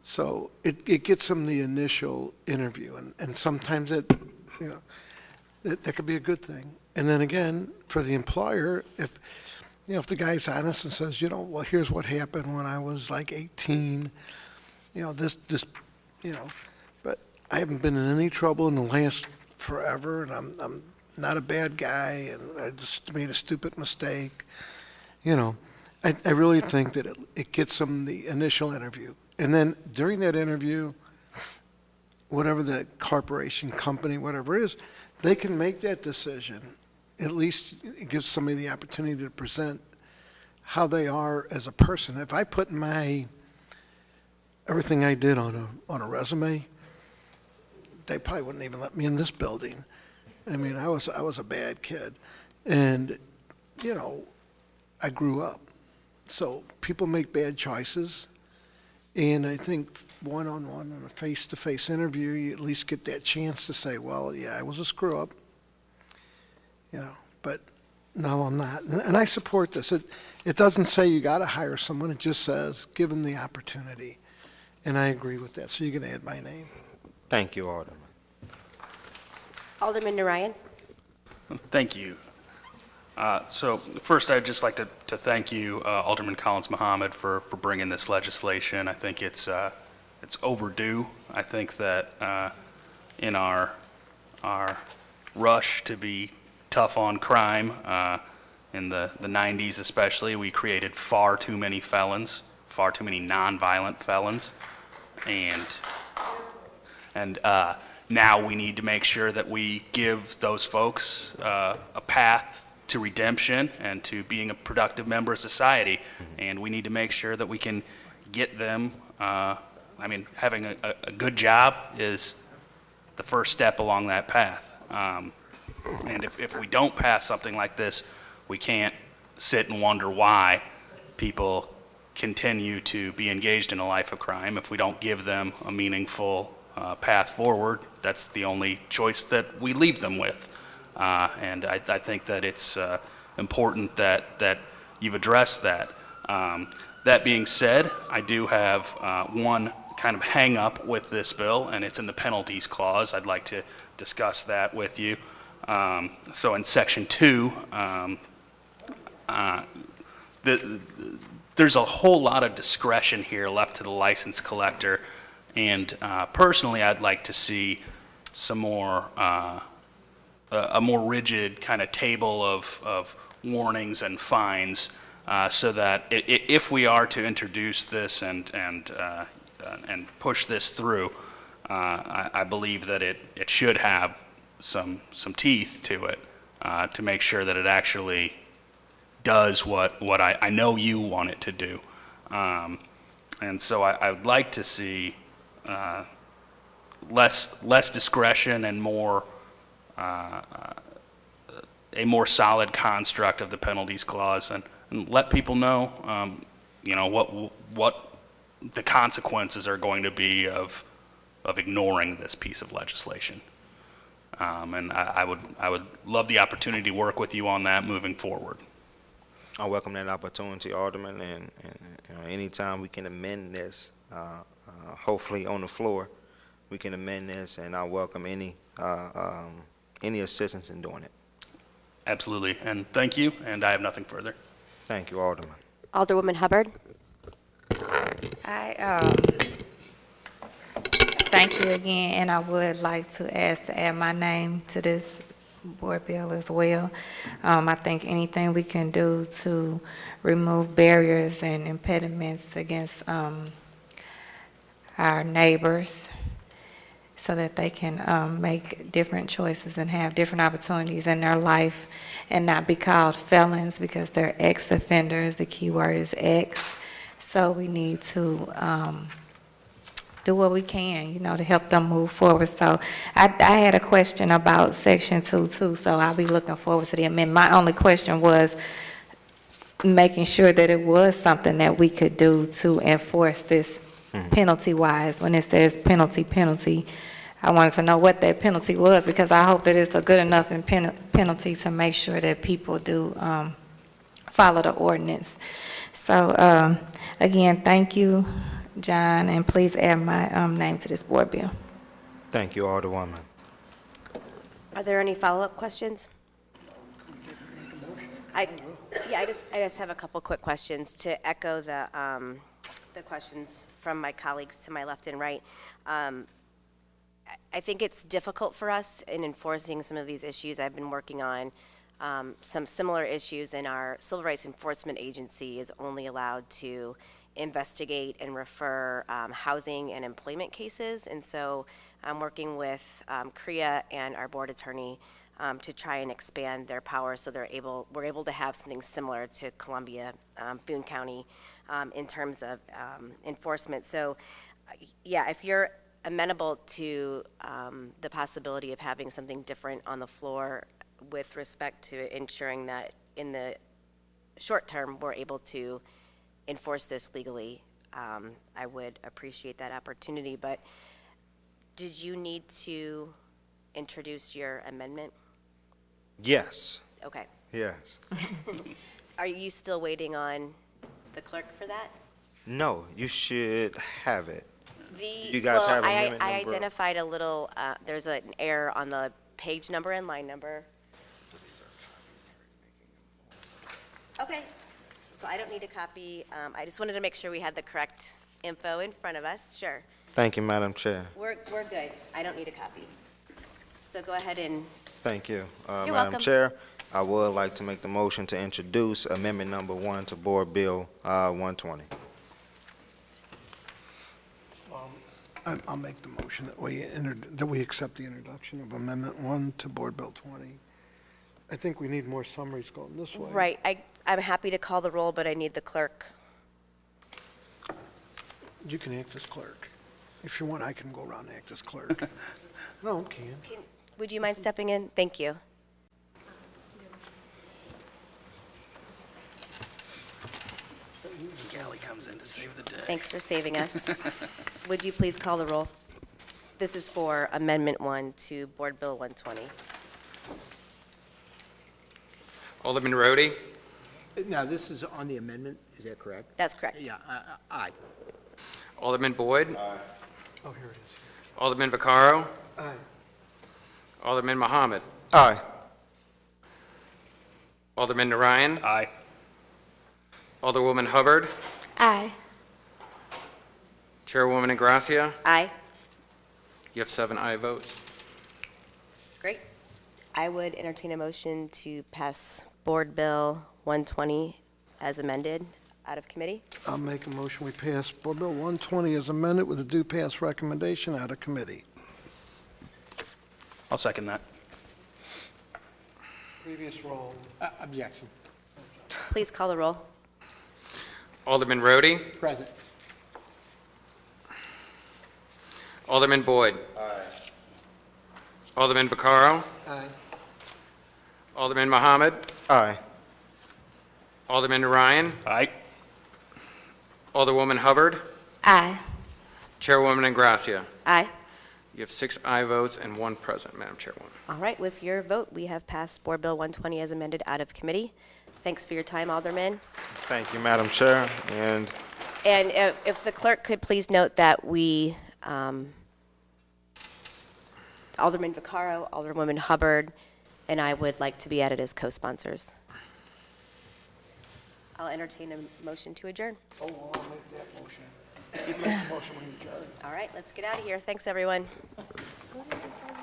H: So it gets them the initial interview. And sometimes it, you know, that could be a good thing. And then again, for the employer, if, you know, if the guy's honest and says, you know, well, here's what happened when I was like 18, you know, this, you know, but I haven't been in any trouble in the last forever, and I'm not a bad guy, and I just made a stupid mistake. You know, I really think that it gets them the initial interview. And then during that interview, whatever the corporation, company, whatever it is, they can make that decision. At least it gives somebody the opportunity to present how they are as a person. If I put everything I did on a resume, they probably wouldn't even let me in this building. I mean, I was a bad kid, and you know, I grew up. So people make bad choices, and I think one-on-one in a face-to-face interview, you at least get that chance to say, well, yeah, I was a screw-up, you know, but no, I'm not. And I support this. It doesn't say you got to hire someone. It just says give them the opportunity, and I agree with that. So you can add my name.
D: Thank you, Alderman.
A: Alderman Narayan?
I: Thank you. So first, I'd just like to thank you, Alderman Collins Muhammad, for bringing this legislation. I think it's overdue. I think that in our rush to be tough on crime, in the 90s especially, we created far too many felons, far too many nonviolent felons, and now we need to make sure that we give those folks a path to redemption and to being a productive member of society. And we need to make sure that we can get them, having a good job is the first step along that path. And if we don't pass something like this, we can't sit and wonder why people continue to be engaged in a life of crime. If we don't give them a meaningful path forward, that's the only choice that we leave them with. And I think that it's important that you've addressed that. That being said, I do have one kind of hang-up with this bill, and it's in the penalties clause. I'd like to discuss that with you. So in Section 2, there's a whole lot of discretion here left to the license collector, and personally, I'd like to see some more a more rigid kind of table of warnings and fines, so that if we are to introduce this and push this through, I believe that it should have some teeth to it, to make sure that it actually does what I know you want it to do. And so I would like to see less discretion and more a more solid construct of the penalties clause, and let people know, what the consequences are going to be of ignoring this piece of legislation. And I would love the opportunity to work with you on that moving forward.
D: I welcome that opportunity, Alderman, and anytime we can amend this, hopefully on the floor, we can amend this, and I welcome any assistance in doing it.
I: Absolutely, and thank you, and I have nothing further.
D: Thank you, Alderman.
A: Alderwoman Hubbard?
J: I thank you again, and I would like to ask to add my name to this board bill as well. I think anything we can do to remove barriers and impediments against our neighbors so that they can make different choices and have different opportunities in their life and not be called felons because they're ex-offenders. The key word is ex. So we need to do what we can, to help them move forward. So I had a question about Section 2 too, so I'll be looking forward to the amendment. My only question was making sure that it was something that we could do to enforce this penalty-wise. When it says penalty, I wanted to know what that penalty was, because I hope that it's a good enough penalty to make sure that people do follow the ordinance. So again, thank you, John, and please add my name to this board bill.
D: Thank you, Alderwoman.
A: Are there any follow-up questions? I just have a couple quick questions to echo the questions from my colleagues to my left and right. I think it's difficult for us in enforcing some of these issues. I've been working on some similar issues, and our Civil Rights Enforcement Agency is only allowed to investigate and refer housing and employment cases. And so I'm working with CREA and our board attorney to try and expand their powers so we're able to have something similar to Columbia, Boone County, in terms of enforcement. So, yeah, if you're amenable to the possibility of having something different on the floor with respect to ensuring that in the short term we're able to enforce this legally, I would appreciate that opportunity. But did you need to introduce your amendment?
D: Yes,
A: Okay.
D: yes.
A: Are you still waiting on the clerk for that?
D: No, you should have it.
A: The,
D: You guys have
A: I
D: amendment number?
A: identified a little, there's an error on the page number and line number. Okay, so I don't need a copy. I just wanted to make sure we had the correct info in front of us. Sure,
D: Thank you, Madam Chair.
A: we're good. I don't need a copy. So go ahead and,
D: Thank you.
A: You're
D: Madam
A: welcome.
D: Chair, I would like to make the motion to introduce Amendment Number 1 to Board Bill 120.
H: I'll make the motion that we accept the introduction of Amendment 1 to Board Bill 20. I think we need more summaries going this way.
A: right, I'm happy to call the roll, but I need the clerk.
H: You can act as clerk. If you want, I can go around and act as clerk. No, can.
A: Would you mind stepping in? Thank you.
I: Gally comes in to save the day.
A: Thanks for saving us. Would you please call the roll? This is for Amendment 1 to Board Bill 120.
K: Alderman Rhodey?
C: Now, this is on the amendment, is that correct?
A: That's correct.
C: Yeah, aye.
K: Alderman Boyd?
H: Oh, here it is.
K: Alderman Vaccaro?
H: Aye.
K: Alderman Mohammed?
D: Aye.
K: Alderman Narayan?
I: Aye.
K: Alderwoman Hubbard?
J: Aye.
K: Chairwoman Ingracia?
A: Aye.
K: You have 7 aye votes.
A: Great. I would entertain a motion to pass Board Bill 120 as amended out of committee.
H: I'll make a motion, we pass Board Bill 120 as amended with a due pass recommendation out of committee.
I: I'll second that.
H: Previous roll.
C: Objection.
A: Please call the roll.
K: Alderman Rhodey?
C: Present.
K: Alderman Boyd? Alderman Vaccaro?
H: Aye.
K: Alderman Mohammed?
D: Aye.
K: Alderman Narayan?
I: Aye.
K: Alderwoman Hubbard?
J: Aye.
K: Chairwoman Ingracia?
A: Aye.
K: You have 6 aye votes and 1 present, Madam Chairwoman.
A: All right, with your vote, we have passed Board Bill 120 as amended out of committee. Thanks for your time, Alderman.
D: Thank you, Madam Chair. And
A: And if the clerk could please note that Alderman Vaccaro, Alderwoman Hubbard, and I would like to be added as co-sponsors. I'll entertain a motion to adjourn.
H: Oh, well, I'll make that motion. Make the motion when you adjourn.
A: All right, let's get out of here. Thanks, everyone.
J: What did you say?